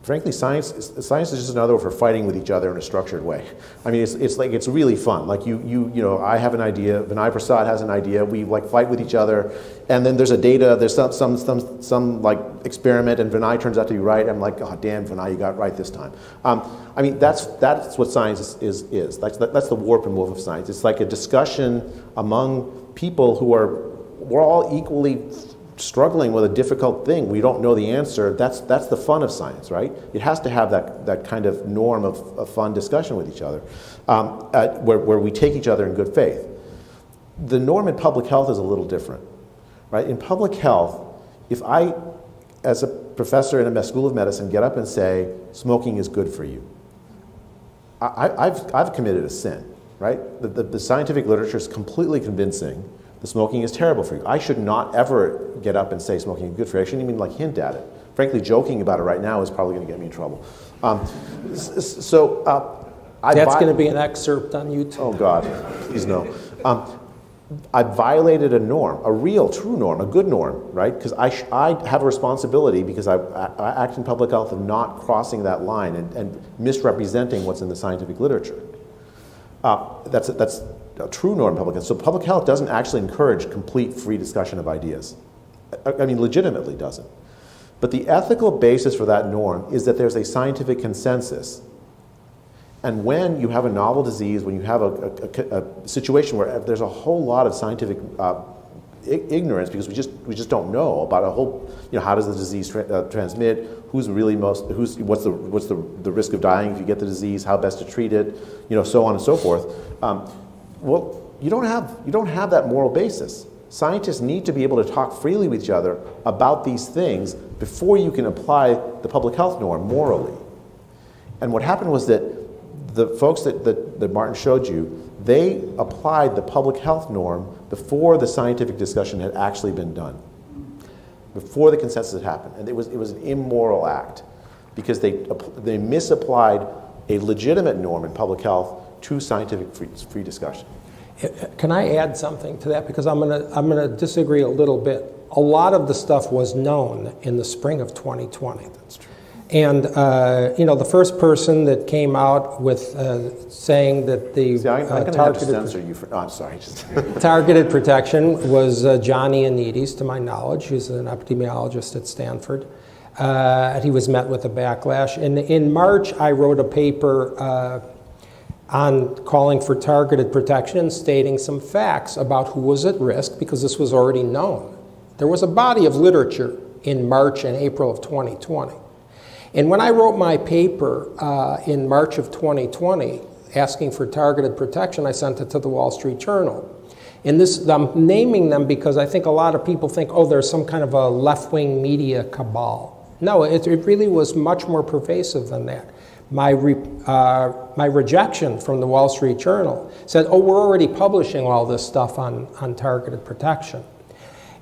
Speaker 5: frankly, science is just another word for fighting with each other in a structured way. It's really fun. I have an idea, Vinay Prasad has an idea, we fight with each other, and then there's some experiment, and Vinay turns out to be right. I'm like, oh damn, Vinay, you got it right this time. That's what science is. That's the warp and woof of science. It's like a discussion among people we're all equally struggling with a difficult thing. We don't know the answer. That's the fun of science, right? It has to have that kind of norm of fun discussion with each other, where we take each other in good faith. The norm in public health is a little different, right? In public health, if I, as a professor in a school of medicine, get up and say, smoking is good for you, I've committed a sin, right? The scientific literature is completely convincing that smoking is terrible for you. I should not ever get up and say smoking is good for you. I shouldn't even hint at it. Frankly, joking about it right now is probably going to get me in trouble. That's
Speaker 2: going to be an excerpt on YouTube.
Speaker 5: Oh God, please no. I violated a norm, a real, true norm, a good norm, right? Because I have a responsibility because I act in public health of not crossing that line and misrepresenting what's in the scientific literature. That's a true norm in public health. So public health doesn't actually encourage complete free discussion of ideas. Legitimately doesn't. But the ethical basis for that norm is that there's a scientific consensus. And when you have a novel disease, when you have a situation where there's a whole lot of scientific ignorance because we just don't know about a whole, how does the disease transmit, what's the risk of dying if you get the disease, how best to treat it, so on and so forth. Well, you don't have that moral basis. Scientists need to be able to talk freely with each other about these things before you can apply the public health norm morally. And what happened was that the folks that Martin showed you, they applied the public health norm before the scientific discussion had actually been done, before the consensus had happened. And it was an immoral act because they misapplied a legitimate norm in public health to scientific free discussion.
Speaker 2: Can I add something to that? Because I'm gonna disagree a little bit. A lot of the stuff was known in the spring of 2020.
Speaker 5: That's true.
Speaker 2: And, the first person that came out with saying that the
Speaker 5: See, I'm going to have to censor you for... Oh, I'm sorry.
Speaker 2: targeted protection was Johnny Anides, to my knowledge. He's an epidemiologist at Stanford. He was met with a backlash. And in March, I wrote a paper on calling for targeted protection and stating some facts about who was at risk, because this was already known. There was a body of literature in March and April of 2020. And when I wrote my paper in March of 2020 asking for targeted protection, I sent it to the Wall Street Journal. And I'm naming them because I think a lot of people think, oh, there's some kind of a left-wing media cabal. No, it really was much more pervasive than that. My rejection from the Wall Street Journal said, oh, we're already publishing all this stuff on targeted protection.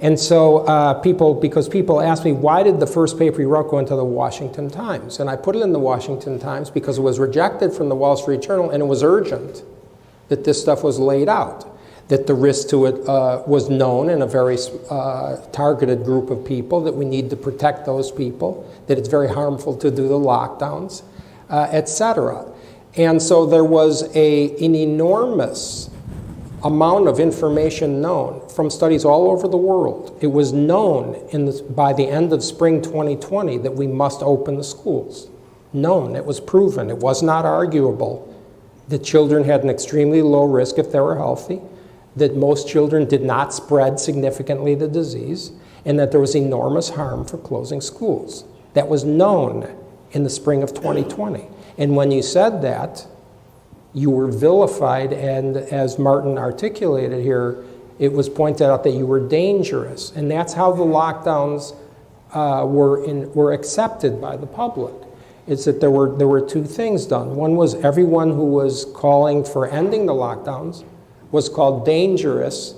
Speaker 2: And so because people asked me, why did the first paper you wrote go into the Washington Times? And I put it in the Washington Times because it was rejected from the Wall Street Journal, and it was urgent that this stuff was laid out, that the risk to it was known in a very targeted group of people, that we need to protect those people, that it's very harmful to do the lockdowns, et cetera. And so there was an enormous amount of information known from studies all over the world. It was known by the end of spring 2020 that we must open the schools. Known, it was proven, it was not arguable that children had an extremely low risk if they were healthy, that most children did not spread significantly the disease, and that there was enormous harm for closing schools. That was known in the spring of 2020. And when you said that, you were vilified, and as Martin articulated here, it was pointed out that you were dangerous. And that's how the lockdowns were accepted by the public. It's that there were two things done. One was everyone who was calling for ending the lockdowns was called dangerous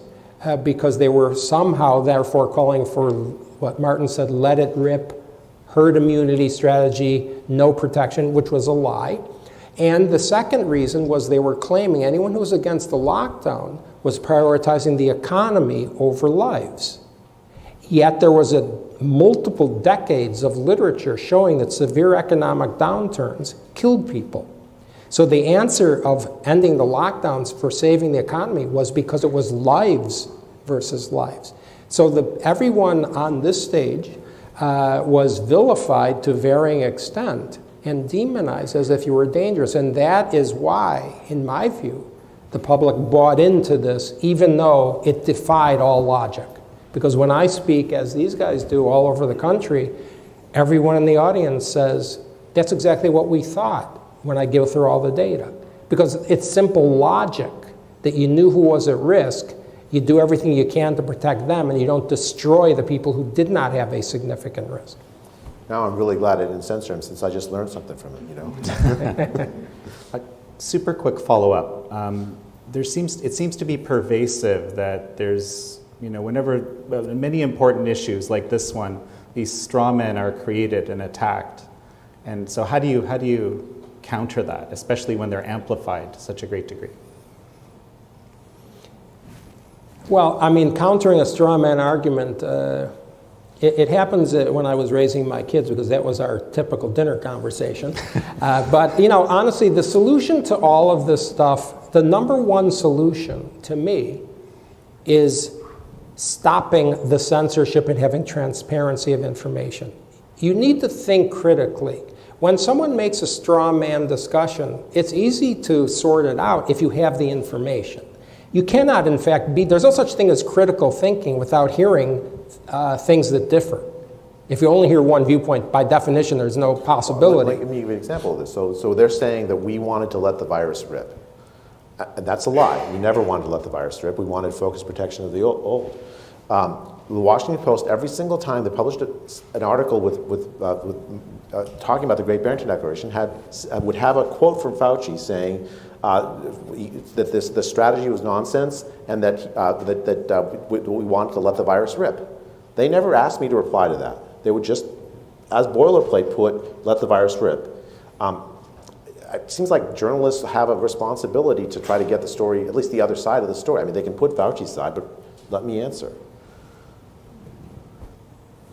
Speaker 2: because they were somehow therefore calling for what Martin said, let it rip, herd immunity strategy, no protection, which was a lie. And the second reason was they were claiming anyone who was against the lockdown was prioritizing the economy over lives. Yet there was multiple decades of literature showing that severe economic downturns killed people. So the answer of ending the lockdowns for saving the economy was because it was lives versus lives. So everyone on this stage was vilified to varying extent and demonized as if you were dangerous. And that is why, in my view, the public bought into this, even though it defied all logic. Because when I speak, as these guys do all over the country, everyone in the audience says, that's exactly what we thought when I go through all the data. Because it's simple logic that you knew who was at risk, you do everything you can to protect them, and you don't destroy the people who did not have a significant risk.
Speaker 5: Now I'm really glad I didn't censor him, since I just learned something from him,
Speaker 1: A super quick follow-up. It seems to be pervasive that there's, in many important issues like this one, these straw men are created and attacked. And so how do you counter that, especially when they're amplified to such a great degree?
Speaker 2: Well, countering a straw man argument, it happens when I was raising my kids, because that was our typical dinner conversation. But honestly, the solution to all of this stuff, the number one solution to me is stopping the censorship and having transparency of information. You need to think critically. When someone makes a straw man discussion, it's easy to sort it out if you have the information. You cannot, in fact, there's no such thing as critical thinking without hearing things that differ. If you only hear one viewpoint, by definition, there's no possibility.
Speaker 5: Let me give you an example of this. So they're saying that we wanted to let the virus rip. That's a lie. We never wanted to let the virus rip. We wanted focused protection of the old. The Washington Post, every single time they published an article talking about the Great Barrington Declaration, would have a quote from Fauci saying that the strategy was nonsense and that we wanted to let the virus rip. They never asked me to reply to that. They would just, as boilerplate, put, let the virus rip. It seems like journalists have a responsibility to try to get the story, at least the other side of the story. They can put Fauci's side, but let me answer.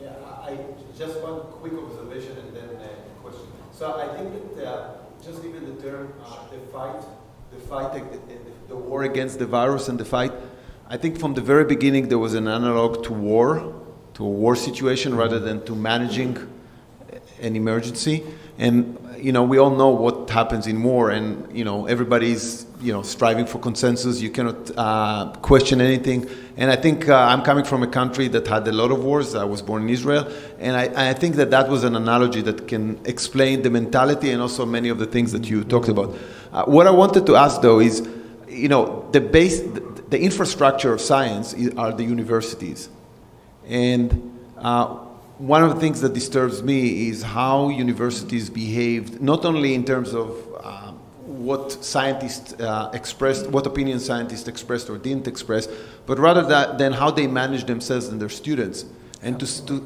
Speaker 6: Yeah, just one quick observation and then a question. So I think that just even the term, the war against the virus and the fight, I think from the very beginning there was an analog to a war situation rather than to managing an emergency. And, we all know what happens in war, and, everybody's, striving for consensus. You cannot question anything. And I think I'm coming from a country that had a lot of wars. I was born in Israel. And I think that was an analogy that can explain the mentality and also many of the things that you talked about. What I wanted to ask, though, is, the infrastructure of science are the universities. And one of the things that disturbs me is how universities behaved, not only in terms of what scientists expressed, what opinions scientists expressed or didn't express, but rather than how they manage themselves and their students. And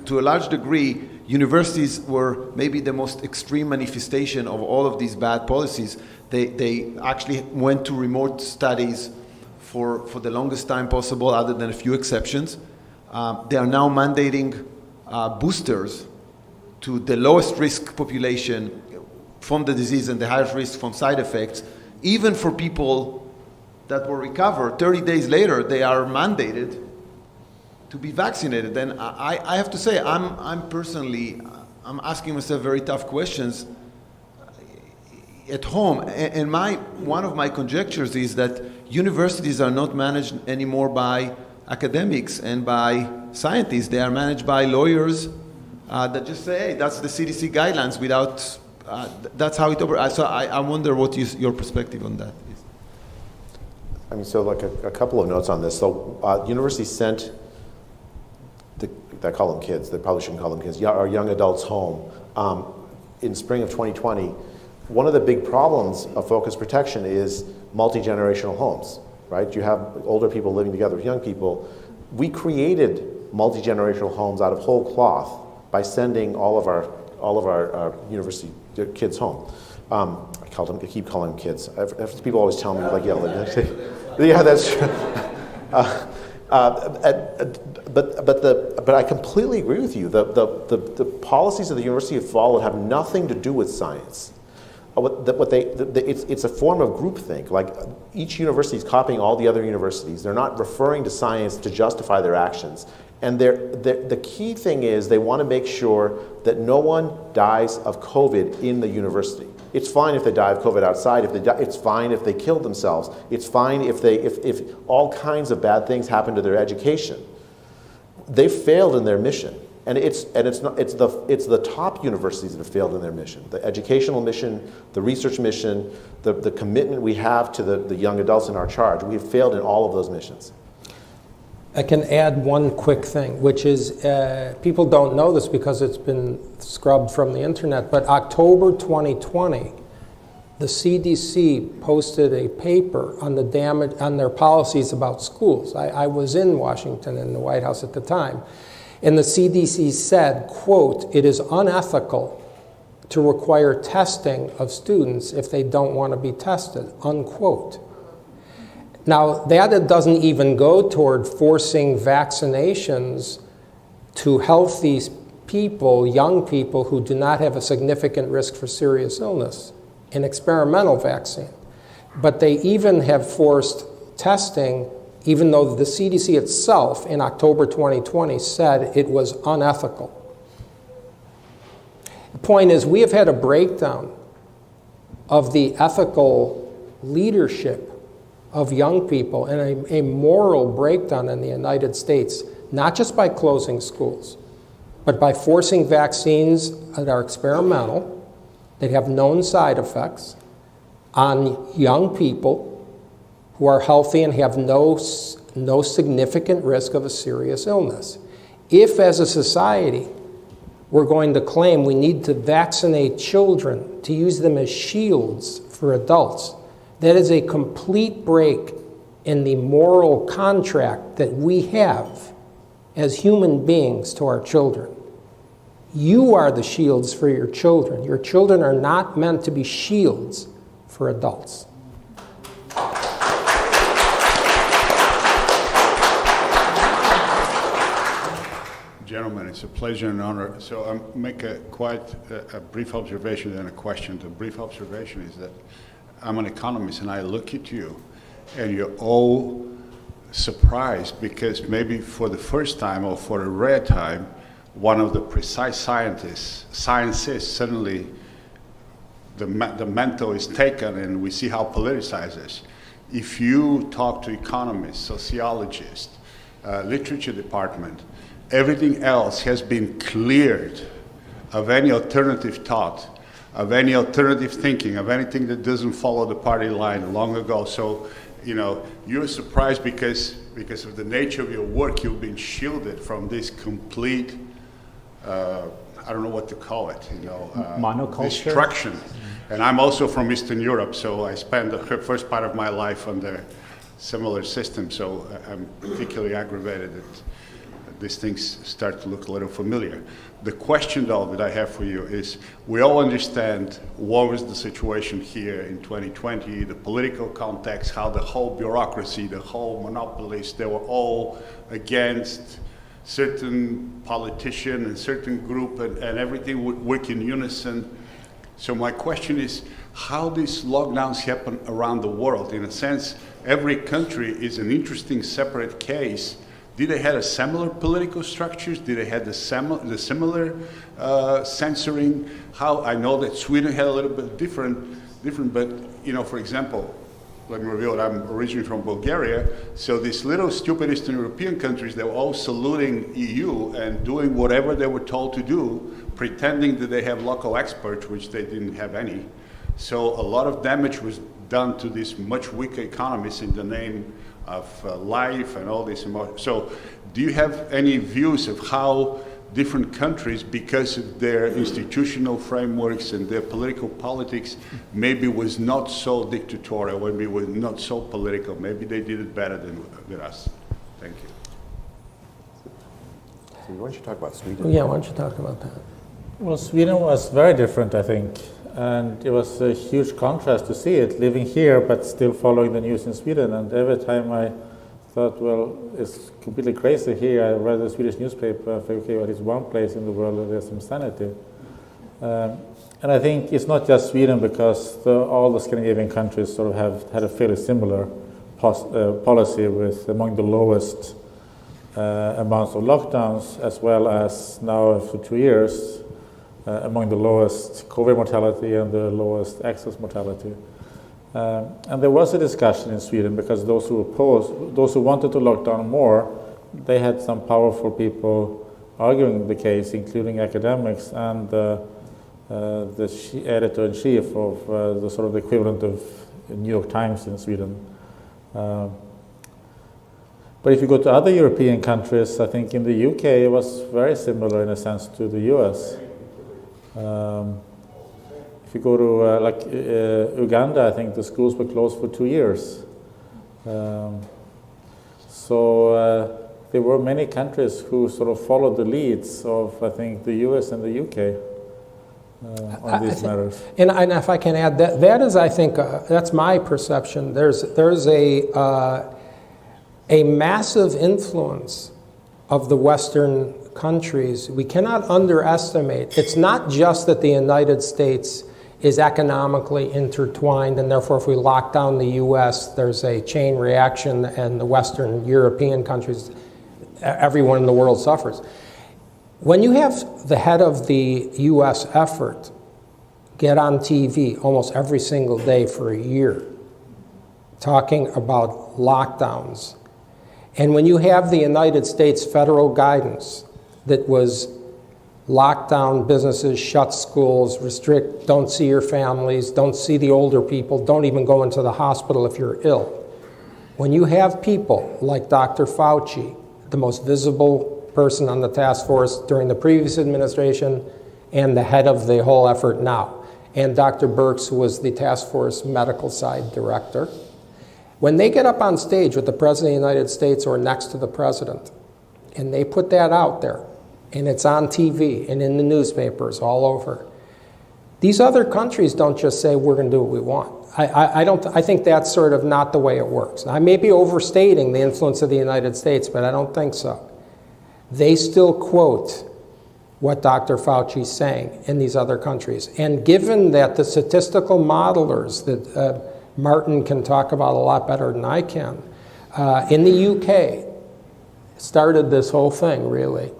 Speaker 6: to a large degree, universities were maybe the most extreme manifestation of all of these bad policies. They actually went to remote studies for the longest time possible, other than a few exceptions. They are now mandating boosters to the lowest risk population from the disease and the highest risk from side effects. Even for people that will recover, 30 days later, they are mandated to be vaccinated. And I have to say, I'm personally asking myself very tough questions at home. And one of my conjectures is that universities are not managed anymore by academics and by scientists. They are managed by lawyers that just say, hey, that's the CDC guidelines without, that's how it operates. So I wonder what your perspective on that is.
Speaker 5: I mean, so like a couple of notes on this. So universities sent, I call them kids, they probably shouldn't call them kids, our young adults home in spring of 2020. One of the big problems of focus protection is multi-generational homes, right? You have older people living together with young people. We created multi-generational homes out of whole cloth by sending all of our university kids home. I keep calling them kids. People always tell me, like, yeah, that's true. But I completely agree with you. The policies of the university have followed have nothing to do with science. It's a form of groupthink. Like, each university is copying all the other universities. They're not referring to science to justify their actions. And the key thing is they want to make sure that no one dies of COVID in the university. It's fine if they die of COVID outside. It's fine if they kill themselves. It's fine if all kinds of bad things happen to their education. They failed in their mission. And it's the top universities that have failed in their mission. The educational mission, the research mission, the commitment we have to the young adults in our charge. We have failed in all of those missions.
Speaker 2: I can add one quick thing, which is people don't know this because it's been scrubbed from the internet, but October 2020, the CDC posted a paper on the damage on their policies about schools. I was in Washington in the White House at the time. And the CDC said, quote, "It is unethical to require testing of students if they don't want to be tested," unquote. Now, that doesn't even go toward forcing vaccinations to healthy people, young people who do not have a significant risk for serious illness, an experimental vaccine. But they even have forced testing, even though the CDC itself in October 2020 said it was unethical. The point is, we have had a breakdown of the ethical leadership of young people and a moral breakdown in the United States, not just by closing schools, but by forcing vaccines that are experimental, that have known side effects, on young people who are healthy and have no significant risk of a serious illness. If, as a society, we're going to claim we need to vaccinate children to use them as shields for adults, that is a complete break in the moral contract that we have as human beings to our children. You are the shields for your children. Your children are not meant to be shields for adults.
Speaker 7: Gentlemen, it's a pleasure and honor. So I'll make a brief observation and a question. The brief observation is that I'm an economist and I look at you and you're all surprised because maybe for the first time or for a rare time, one of the precise scientists suddenly the mantle is taken and we see how politicized it is. If you talk to economists, sociologists, literature department, everything else has been cleared of any alternative thought, of any alternative thinking, of anything that doesn't follow the party line long ago. So, you know, you're surprised because of the nature of your work, you've been shielded from this complete, I don't know what to call it, you know,
Speaker 8: monoculture,
Speaker 7: destruction. And I'm also from Eastern Europe, so I spent the first part of my life under similar systems, so I'm particularly aggravated that these things start to look a little familiar. The question, though, that I have for you is, we all understand what was the situation here in 2020, the political context, how the whole bureaucracy, the whole monopolists, they were all against certain politician and certain group, and everything would work in unison. So my question is, how these lockdowns happen around the world? In a sense, every country is an interesting separate case. Did they have a similar political structures? Did they have the similar censoring? How I know that Sweden had a little bit different, but you know, for example, let me reveal it. I'm originally from Bulgaria, so these little stupid Eastern European countries, they were all saluting EU and doing whatever they were told to do, pretending that they have local experts, which they didn't have any. So a lot of damage was done to these much weaker economies in the name of life and all this. So do you have any views of how different countries, because of their institutional frameworks and their political politics, maybe was not so dictatorial, maybe was not so political, maybe they did it better than us? Thank you.
Speaker 5: So why don't you talk about Sweden?
Speaker 2: Yeah, why don't you talk about that?
Speaker 3: Well, Sweden was very different, I think, and it was a huge contrast to see it, living here but still following the news in Sweden. And every time I thought, well, it's completely crazy here, I read the Swedish newspaper, I thought, okay, well, it's one place in the world where there's some sanity. And I think it's not just Sweden, because all the Scandinavian countries sort of have had a fairly similar policy with among the lowest amounts of lockdowns, as well as now for 2 years, among the lowest COVID mortality and the lowest excess mortality. And there was a discussion in Sweden, because those who wanted to lock down more, they had some powerful people arguing the case, including academics and the editor-in-chief of the sort of the equivalent of New York Times in Sweden. But if you go to other European countries, I think in the UK it was very similar in a sense to the US. If you go to Uganda, I think the schools were closed for 2 years. So there were many countries who sort of followed the leads of, I think, the US and the UK on these matters.
Speaker 2: And if I can add, that is, I think, that's my perception. There's a massive influence of the Western countries. We cannot underestimate. It's not just that the United States is economically intertwined, and therefore if we lock down the US, there's a chain reaction, and the Western European countries, everyone in the world suffers. When you have the head of the US effort get on TV almost every single day for a year talking about lockdowns, and when you have the United States federal guidance that was lock down businesses, shut schools, restrict, don't see your families, don't see the older people, don't even go into the hospital if you're ill. When you have people like Dr. Fauci, the most visible person on the task force during the previous administration and the head of the whole effort now, and Dr. Birx, who was the task force medical side director, when they get up on stage with the President of the United States or next to the President, and they put that out there, and it's on TV and in the newspapers all over, these other countries don't just say, we're going to do what we want. I think that's sort of not the way it works. I may be overstating the influence of the United States, but I don't think so. they still quote what Dr. Fauci's saying in these other countries. And given that the statistical modelers that Martin can talk about a lot better than I can, in the UK, started this whole thing, really,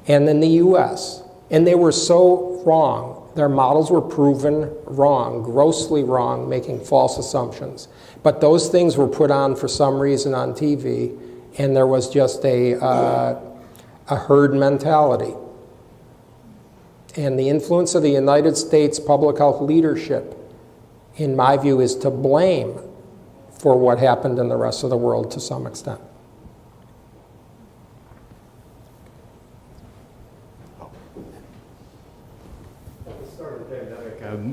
Speaker 2: and in the US. And they were so wrong. Their models were proven wrong, grossly wrong, making false assumptions. But those things were put on for some reason on TV, and there was just a herd mentality. And the influence of the United States public health leadership, in my view, is to blame for what happened in the rest of the world to some extent.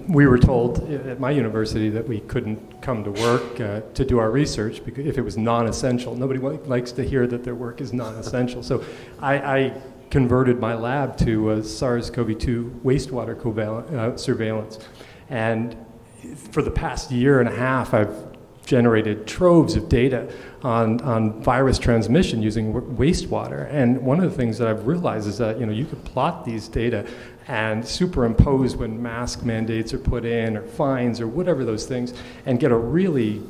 Speaker 8: We were told at my university that we couldn't come to work to do our research because if it was non-essential. Nobody likes to hear that their work is non-essential. So I converted my lab to SARS-CoV-2 wastewater surveillance. And for the past year and a half, I've generated troves of data on virus transmission using wastewater. And one of the things that I've realized is that you could plot these data and superimpose when mask mandates are put in or fines or whatever those things and get a really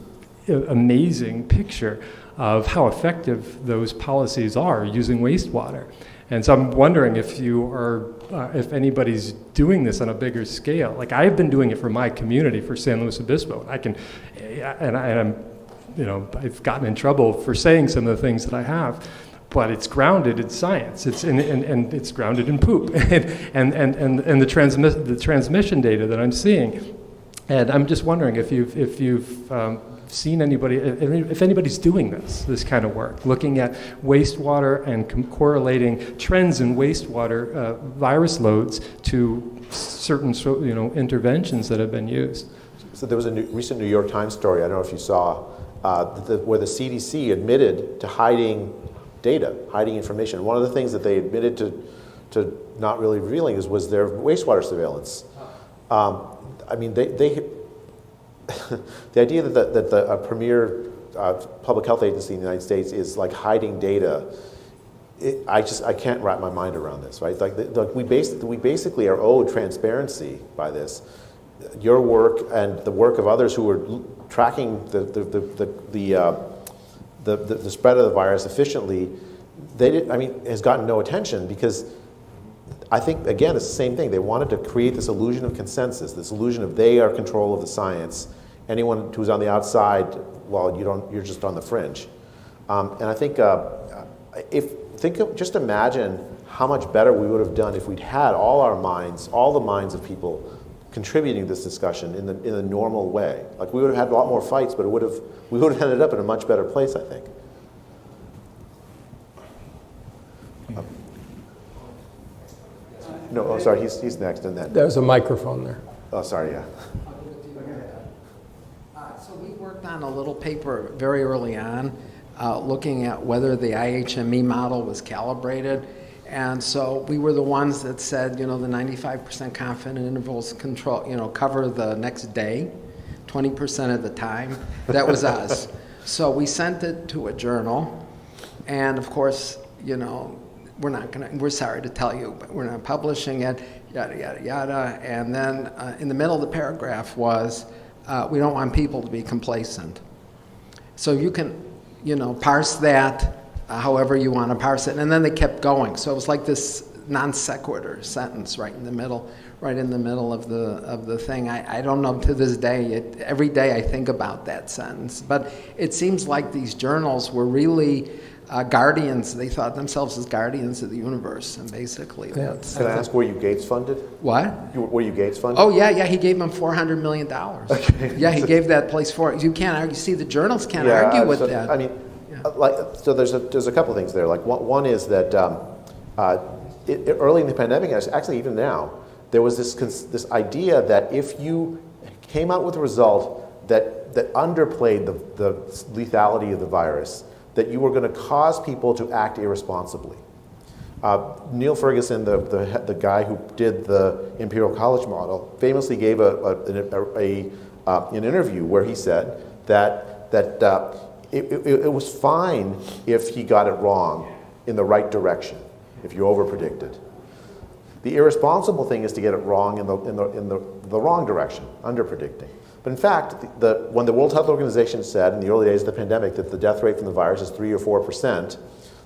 Speaker 8: amazing picture of how effective those policies are using wastewater. And so I'm wondering if if anybody's doing this on a bigger scale. Like I've been doing it for my community, for San Luis Obispo. I've gotten in trouble for saying some of the things that I have, but it's grounded in science. And it's grounded in poop and the transmission data that I'm seeing. And I'm just wondering if you've seen anybody, if anybody's doing this kind of work, looking at wastewater and correlating trends in wastewater virus loads to certain interventions that have been used.
Speaker 5: So there was a recent New York Times story, I don't know if you saw, where the CDC admitted to hiding data, hiding information. One of the things that they admitted to not really revealing was their wastewater surveillance. The idea that a premier public health agency in the United States is like hiding data, I can't wrap my mind around this, right? We basically are owed transparency by this. Your work and the work of others who are tracking the spread of the virus efficiently, has gotten no attention because I think, again, it's the same thing. They wanted to create this illusion of consensus, this illusion of they are control of the science. Anyone who's on the outside, well, you're just on the fringe. And I think, just imagine how much better we would have done if we'd had all the minds of people contributing to this discussion in the normal way. Like we would have had a lot more fights, but we would have ended up in a much better place, I think. No, oh, sorry, he's next in that.
Speaker 2: There's a microphone there.
Speaker 5: Oh, sorry, yeah.
Speaker 9: So we worked on a little paper very early on, looking at whether the IHME model was calibrated. And so we were the ones that said, the 95% confident intervals cover the next day, 20% of the time. That was us. So we sent it to a journal. And of course, we're sorry to tell you, but we're not publishing it, yada, yada, yada. And then in the middle of the paragraph was, we don't want people to be complacent. So you can, parse that however you want to parse it. And then they kept going. So it was like this non sequitur sentence right in the middle of the thing. I don't know to this day, every day I think about that sentence. But it seems like these journals were really guardians. They thought themselves as guardians of the universe, and basically that's...
Speaker 5: Can I ask, were you Gates funded?
Speaker 9: What?
Speaker 5: Were you Gates funded?
Speaker 9: Oh, yeah, he gave them $400 million. Okay. Yeah, he gave that place for it. You can't argue. See, the journals can't argue with that.
Speaker 5: I mean, so there's a couple of things there. Like one is that early in the pandemic, actually even now, there was this idea that if you came out with a result that underplayed the lethality of the virus, that you were going to cause people to act irresponsibly. Neil Ferguson, the guy who did the Imperial College model, famously gave an interview where he said that it was fine if he got it wrong in the right direction. if you over-predicted. The irresponsible thing is to get it wrong in the wrong direction, under-predicting. But in fact, when the World Health Organization said in the early days of the pandemic that the death rate from the virus is 3 or 4%,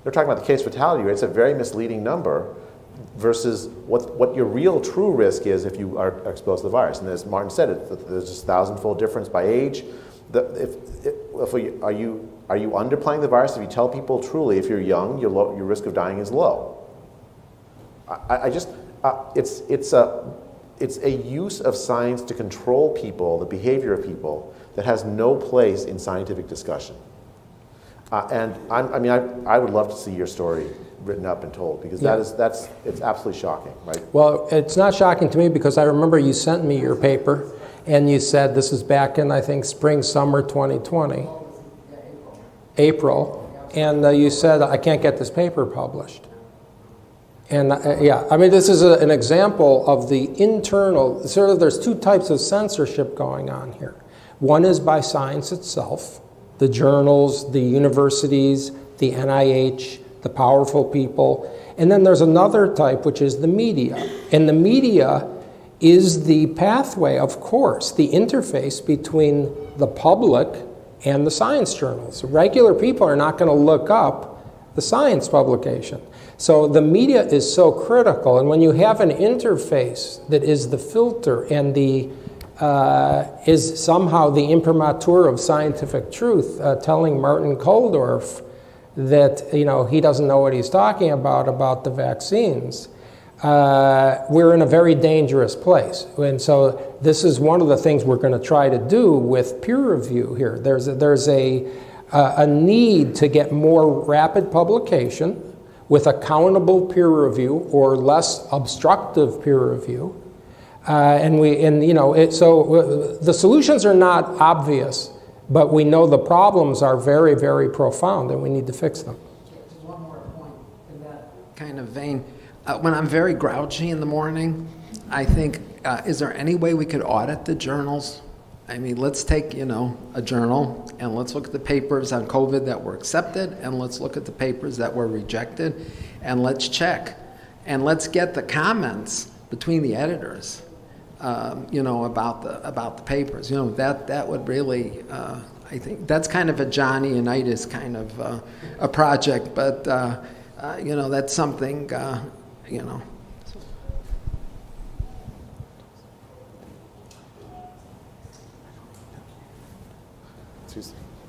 Speaker 5: they're talking about the case fatality rate. It's a very misleading number versus what your real true risk is if you are exposed to the virus. And as Martin said, there's just 1,000-fold difference by age. Are you underplaying the virus if you tell people truly if you're young, your risk of dying is low? It's a use of science to control people, the behavior of people, that has no place in scientific discussion. And I would love to see your story written up and told, because it's absolutely shocking, right?
Speaker 2: Well, it's not shocking to me because I remember you sent me your paper and you said this is back in, I think, spring, summer 2020. April. And you said, I can't get this paper published. And this is an example of the internal, there's two types of censorship going on here. One is by science itself, the journals, the universities, the NIH, the powerful people. And then there's another type, which is the media. And the media is the pathway, of course, the interface between the public and the science journals. Regular people are not going to look up the science publication. So the media is so critical, and when you have an interface that is the filter and is somehow the imprimatur of scientific truth, telling Martin Kulldorff that he doesn't know what he's talking about the vaccines, we're in a very dangerous place. And so this is one of the things we're going to try to do with peer review here. There's a need to get more rapid publication with accountable peer review or less obstructive peer review. So the solutions are not obvious, but we know the problems are very, very profound and we need to fix them.
Speaker 9: Just one more point in that kind of vein. When I'm very grouchy in the morning, I think, is there any way we could audit the journals? I mean, let's take, a journal and let's look at the papers on COVID that were accepted and let's look at the papers that were rejected and let's check. And let's get the comments between the editors, about the papers. That would really, I think, that's kind of a Johnny-itis kind of a project, but, that's something,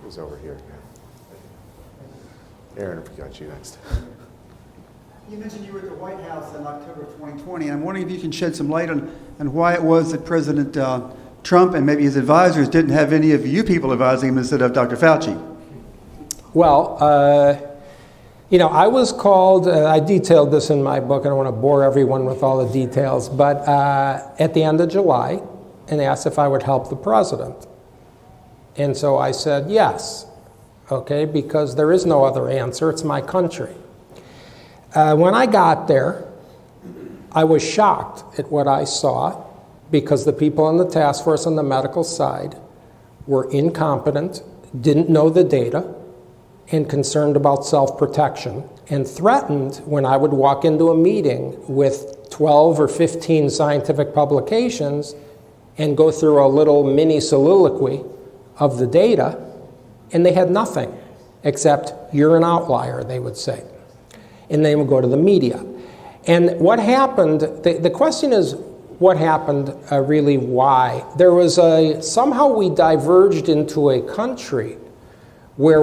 Speaker 5: Who's over here? Aaron, we got you next.
Speaker 10: You mentioned you were at the White House in October 2020, and I'm wondering if you can shed some light on why it was that President Trump and maybe his advisors didn't have any of you people advising him instead of Dr. Fauci.
Speaker 2: Well, I was called, I detailed this in my book, I don't want to bore everyone with all the details, but at the end of July, and asked if I would help the president. And so I said yes, okay, because there is no other answer, it's my country. When I got there, I was shocked at what I saw because the people on the task force on the medical side were incompetent, didn't know the data, and concerned about self-protection, and threatened when I would walk into a meeting with 12 or 15 scientific publications and go through a little mini soliloquy of the data, and they had nothing except, you're an outlier, they would say. And they would go to the media. And what happened, the question is, what happened, really why? There was somehow we diverged into a country where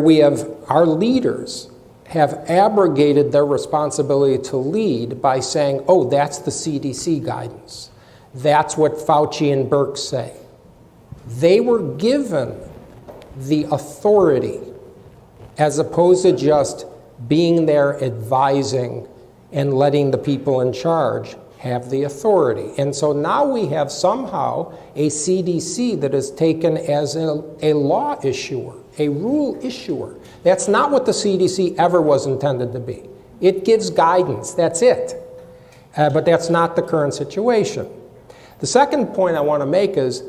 Speaker 2: our leaders have abrogated their responsibility to lead by saying, oh, that's the CDC guidance. That's what Fauci and Birx say. They were given the authority as opposed to just being there advising and letting the people in charge have the authority. And so now we have somehow a CDC that is taken as a law issuer, a rule issuer. That's not what the CDC ever was intended to be. It gives guidance, that's it. But that's not the current situation. The second point I want to make is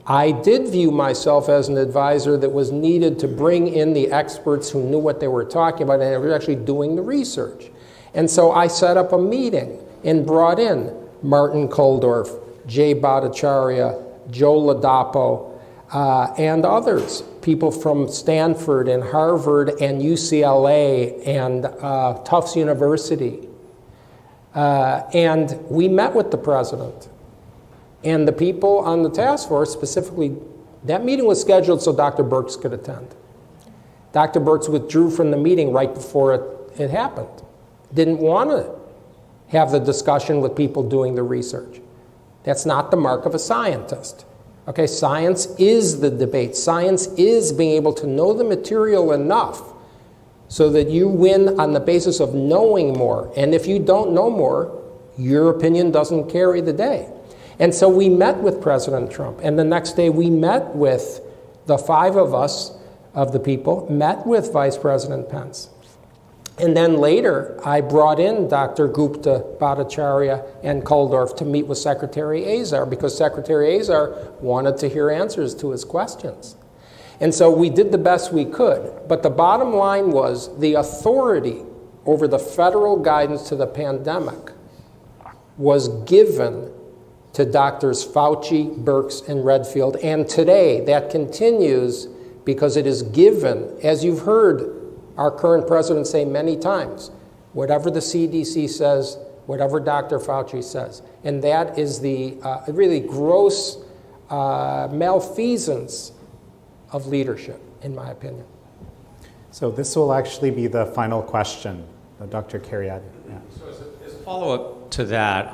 Speaker 2: I did view myself as an advisor that was needed to bring in the experts who knew what they were talking about and they were actually doing the research. And so I set up a meeting and brought in Martin Kulldorff, Jay Bhattacharya, Joe Ladapo, and others, people from Stanford and Harvard and UCLA and Tufts University. And we met with the president. And the people on the task force, specifically, that meeting was scheduled so Dr. Birx could attend. Dr. Birx withdrew from the meeting right before it happened. Didn't want to have the discussion with people doing the research. That's not the mark of a scientist. Okay, science is the debate. Science is being able to know the material enough so that you win on the basis of knowing more. And if you don't know more, your opinion doesn't carry the day. And so we met with President Trump, and the next day we met with the 5 of us, of the people, met with Vice President Pence. And then later, I brought in Dr. Gupta, Bhattacharya, and Kulldorff to meet with Secretary Azar, because Secretary Azar wanted to hear answers to his questions. And so we did the best we could. But the bottom line was the authority over the federal guidance to the pandemic was given to Doctors Fauci, Birx, and Redfield. And today, that continues because it is given, as you've heard our current president say many times, whatever the CDC says, whatever Dr. Fauci says. And that is the really gross malfeasance of leadership, in my opinion.
Speaker 1: So this will actually be the final question, Dr. Cariati. Yeah.
Speaker 11: So as a follow-up to that,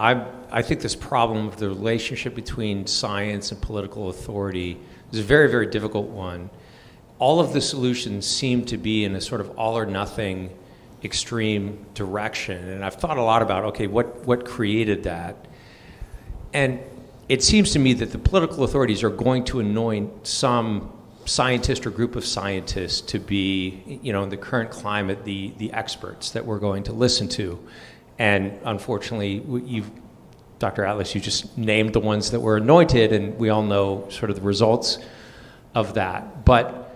Speaker 11: I think this problem of the relationship between science and political authority is a very, very difficult one. All of the solutions seem to be in a sort of all or nothing extreme direction. And I've thought a lot about, okay, what created that? And it seems to me that the political authorities are going to anoint some scientist or group of scientists to be, in the current climate, the experts that we're going to listen to. And unfortunately, Dr. Atlas, you just named the ones that were anointed, and we all know sort of the results of that. But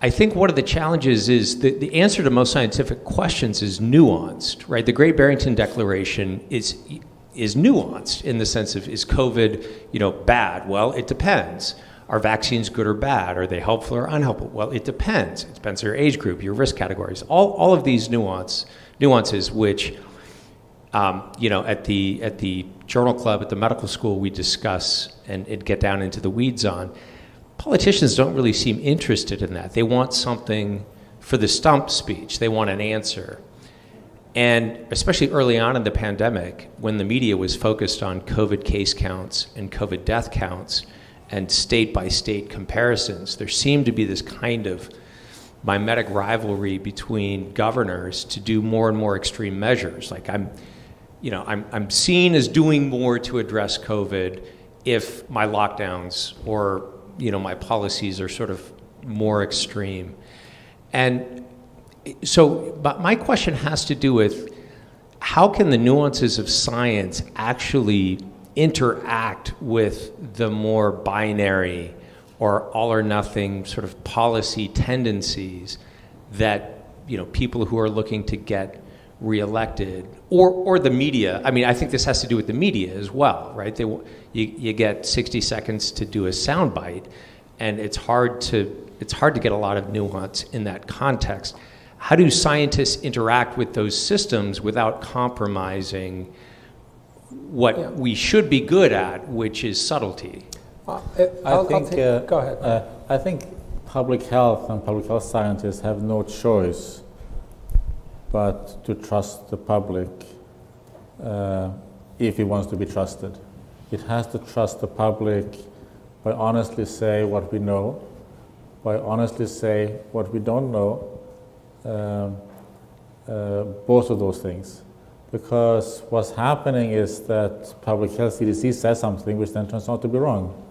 Speaker 11: I think one of the challenges is that the answer to most scientific questions is nuanced, right? The Great Barrington Declaration is nuanced in the sense of, is COVID, bad? Well, it depends. Are vaccines good or bad? Are they helpful or unhelpful? Well, it depends. It depends on your age group, your risk categories, all of these nuances which, at the journal club, at the medical school, we discuss and get down into the weeds on. Politicians don't really seem interested in that. They want something for the stump speech. They want an answer. And especially early on in the pandemic, when the media was focused on COVID case counts and COVID death counts and state-by-state comparisons, there seemed to be this kind of mimetic rivalry between governors to do more and more extreme measures. Like I'm seen as doing more to address COVID if my lockdowns or my policies are sort of more extreme. And so, but my question has to do with how can the nuances of science actually interact with the more binary or all or nothing sort of policy tendencies that, people who are looking to get reelected or the media. I mean, I think this has to do with the media as well, right? You get 60 seconds to do a soundbite, and it's hard to get a lot of nuance in that context. How do scientists interact with those systems without compromising what we should be good at, which is subtlety?
Speaker 3: Go ahead. I think public health and public health scientists have no choice but to trust the public if it wants to be trusted. It has to trust the public by honestly say what we know, by honestly say what we don't know, both of those things. Because what's happening is that public health CDC says something which then turns out to be wrong.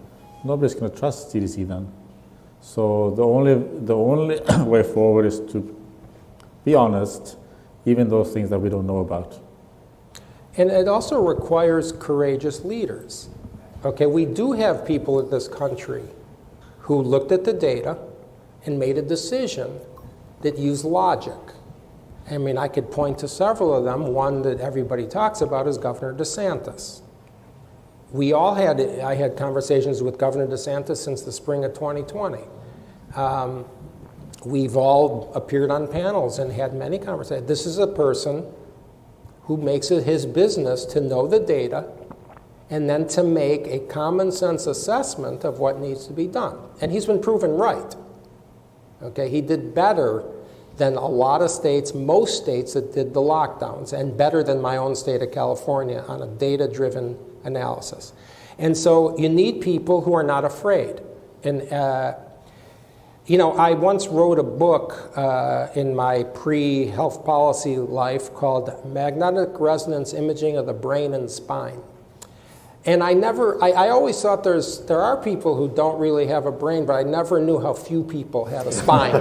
Speaker 3: Nobody's going to trust CDC then. So the only way forward is to be honest, even those things that we don't know about.
Speaker 2: And it also requires courageous leaders. Okay, we do have people in this country who looked at the data and made a decision that used logic. I mean, I could point to several of them. One that everybody talks about is Governor DeSantis. I had conversations with Governor DeSantis since the spring of 2020. We've all appeared on panels and had many conversations. This is a person who makes it his business to know the data and then to make a common sense assessment of what needs to be done. And he's been proven right. Okay, he did better than a lot of states, most states that did the lockdowns, and better than my own state of California on a data-driven analysis. And so you need people who are not afraid. And you know, I once wrote a book in my pre-health policy life called Magnetic Resonance Imaging of the Brain and Spine. And I always thought there are people who don't really have a brain, but I never knew how few people had a spine.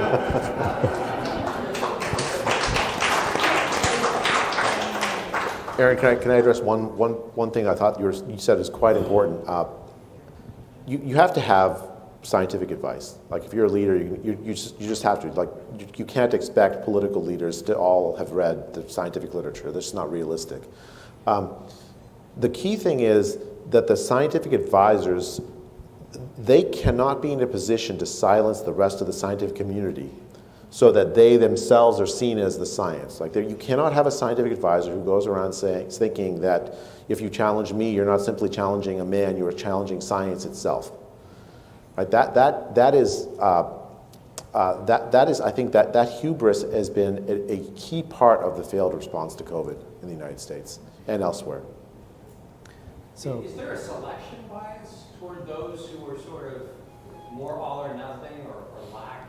Speaker 5: Aaron, can I address one thing I thought you said is quite important? You have to have scientific advice. Like if you're a leader, you just have to. Like you can't expect political leaders to all have read the scientific literature. That's just not realistic. The key thing is that the scientific advisors, they cannot be in a position to silence the rest of the scientific community so that they themselves are seen as the science. Like you cannot have a scientific advisor who goes around thinking that if you challenge me, you're not simply challenging a man, you are challenging science itself. Right? That is, I think that hubris has been a key part of the failed response to COVID in the United States and elsewhere.
Speaker 11: So, is there a selection bias toward those who are sort of more all or nothing or lack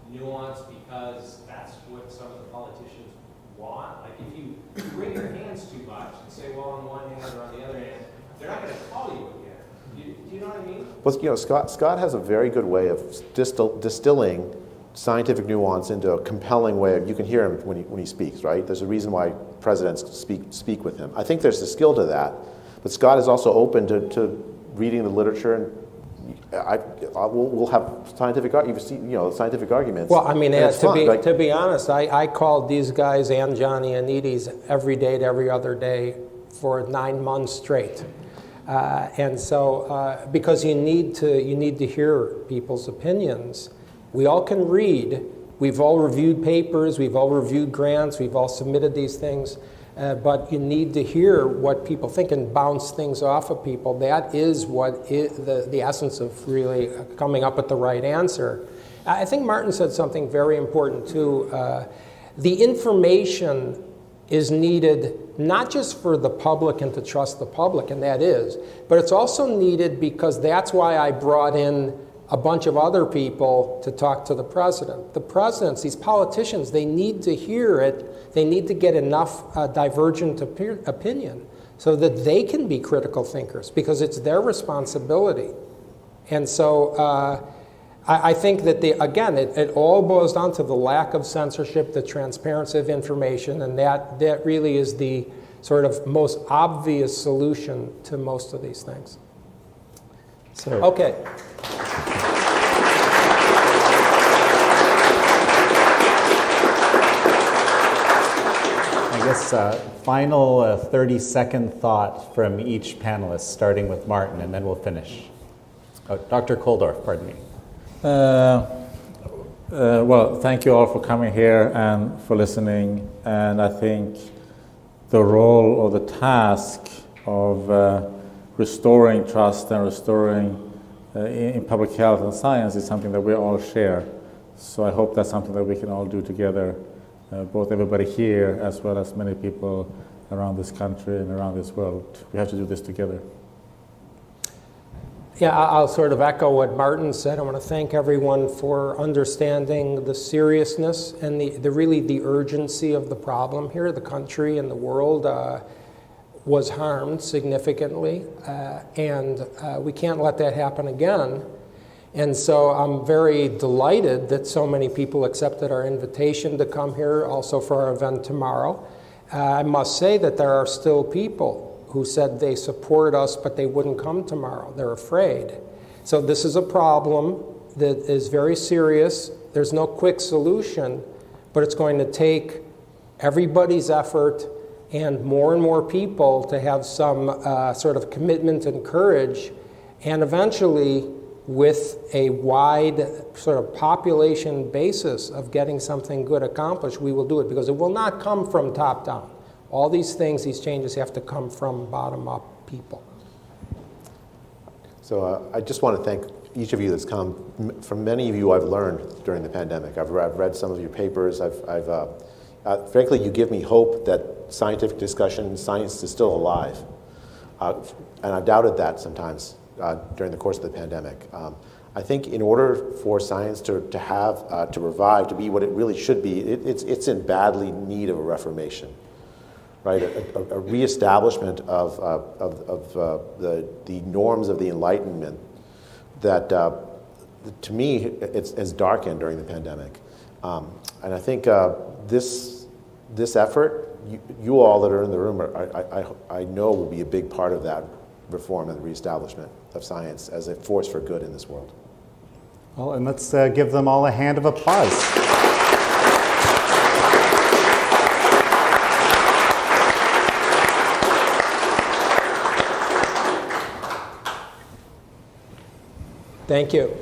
Speaker 11: nuance because that's what some of the politicians want? Like if you bring your hands too much and say, well, on one hand or on the other hand, they're not going to call you again. Do you know what I mean?
Speaker 5: Well, you know, Scott has a very good way of distilling scientific nuance into a compelling way. You can hear him when he speaks, right? There's a reason why presidents speak with him. I think there's a skill to that, but Scott is also open to reading the literature, and we'll have scientific arguments.
Speaker 2: Well, I mean, to be honest, I called these guys and Johnny Anides every day to every other day for 9 months straight. And so, because you need to hear people's opinions. We all can read. We've all reviewed papers. We've all reviewed grants. We've all submitted these things. But you need to hear what people think and bounce things off of people. That is what the essence of really coming up with the right answer. I think Martin said something very important too. The information is needed not just for the public and to trust the public, and that is, but it's also needed because that's why I brought in a bunch of other people to talk to the president. The presidents, these politicians, they need to hear it. They need to get enough divergent opinion so that they can be critical thinkers because it's their responsibility. And so I think that, it all boils down to the lack of censorship, the transparency of information, and that really is the sort of most obvious solution to most of these things. So, okay.
Speaker 1: I guess final 30-second thought from each panelist, starting with Martin, and then we'll finish. Oh, Dr. Kulldorff, pardon me.
Speaker 3: Well, thank you all for coming here and for listening. And I think the role or the task of restoring trust and restoring in public health and science is something that we all share. So I hope that's something that we can all do together, both everybody here as well as many people around this country and around this world. We have to do this together.
Speaker 2: Yeah, I'll sort of echo what Martin said. I want to thank everyone for understanding the seriousness and the urgency of the problem here. The country and the world was harmed significantly, and we can't let that happen again. And so I'm very delighted that so many people accepted our invitation to come here, also for our event tomorrow. I must say that there are still people who said they support us, but they wouldn't come tomorrow. They're afraid. So this is a problem that is very serious. There's no quick solution, but it's going to take everybody's effort and more people to have some sort of commitment and courage, and eventually with a wide sort of population basis of getting something good accomplished, we will do it, because it will not come from top down. All these things, these changes have to come from bottom up people.
Speaker 5: So I just want to thank each of you that's come. From many of you I've learned during the pandemic. I've read some of your papers. Frankly, you give me hope that scientific discussion, science is still alive. And I've doubted that sometimes during the course of the pandemic. I think in order for science to revive, to be what it really should be, it's in badly need of a reformation, right? A reestablishment of the norms of the Enlightenment that, to me, it's darkened during the pandemic. And I think this effort, you all that are in the room, I know will be a big part of that reform and the reestablishment of science as a force for good in this world.
Speaker 1: Well, and let's give them all a hand of applause.
Speaker 2: Thank you.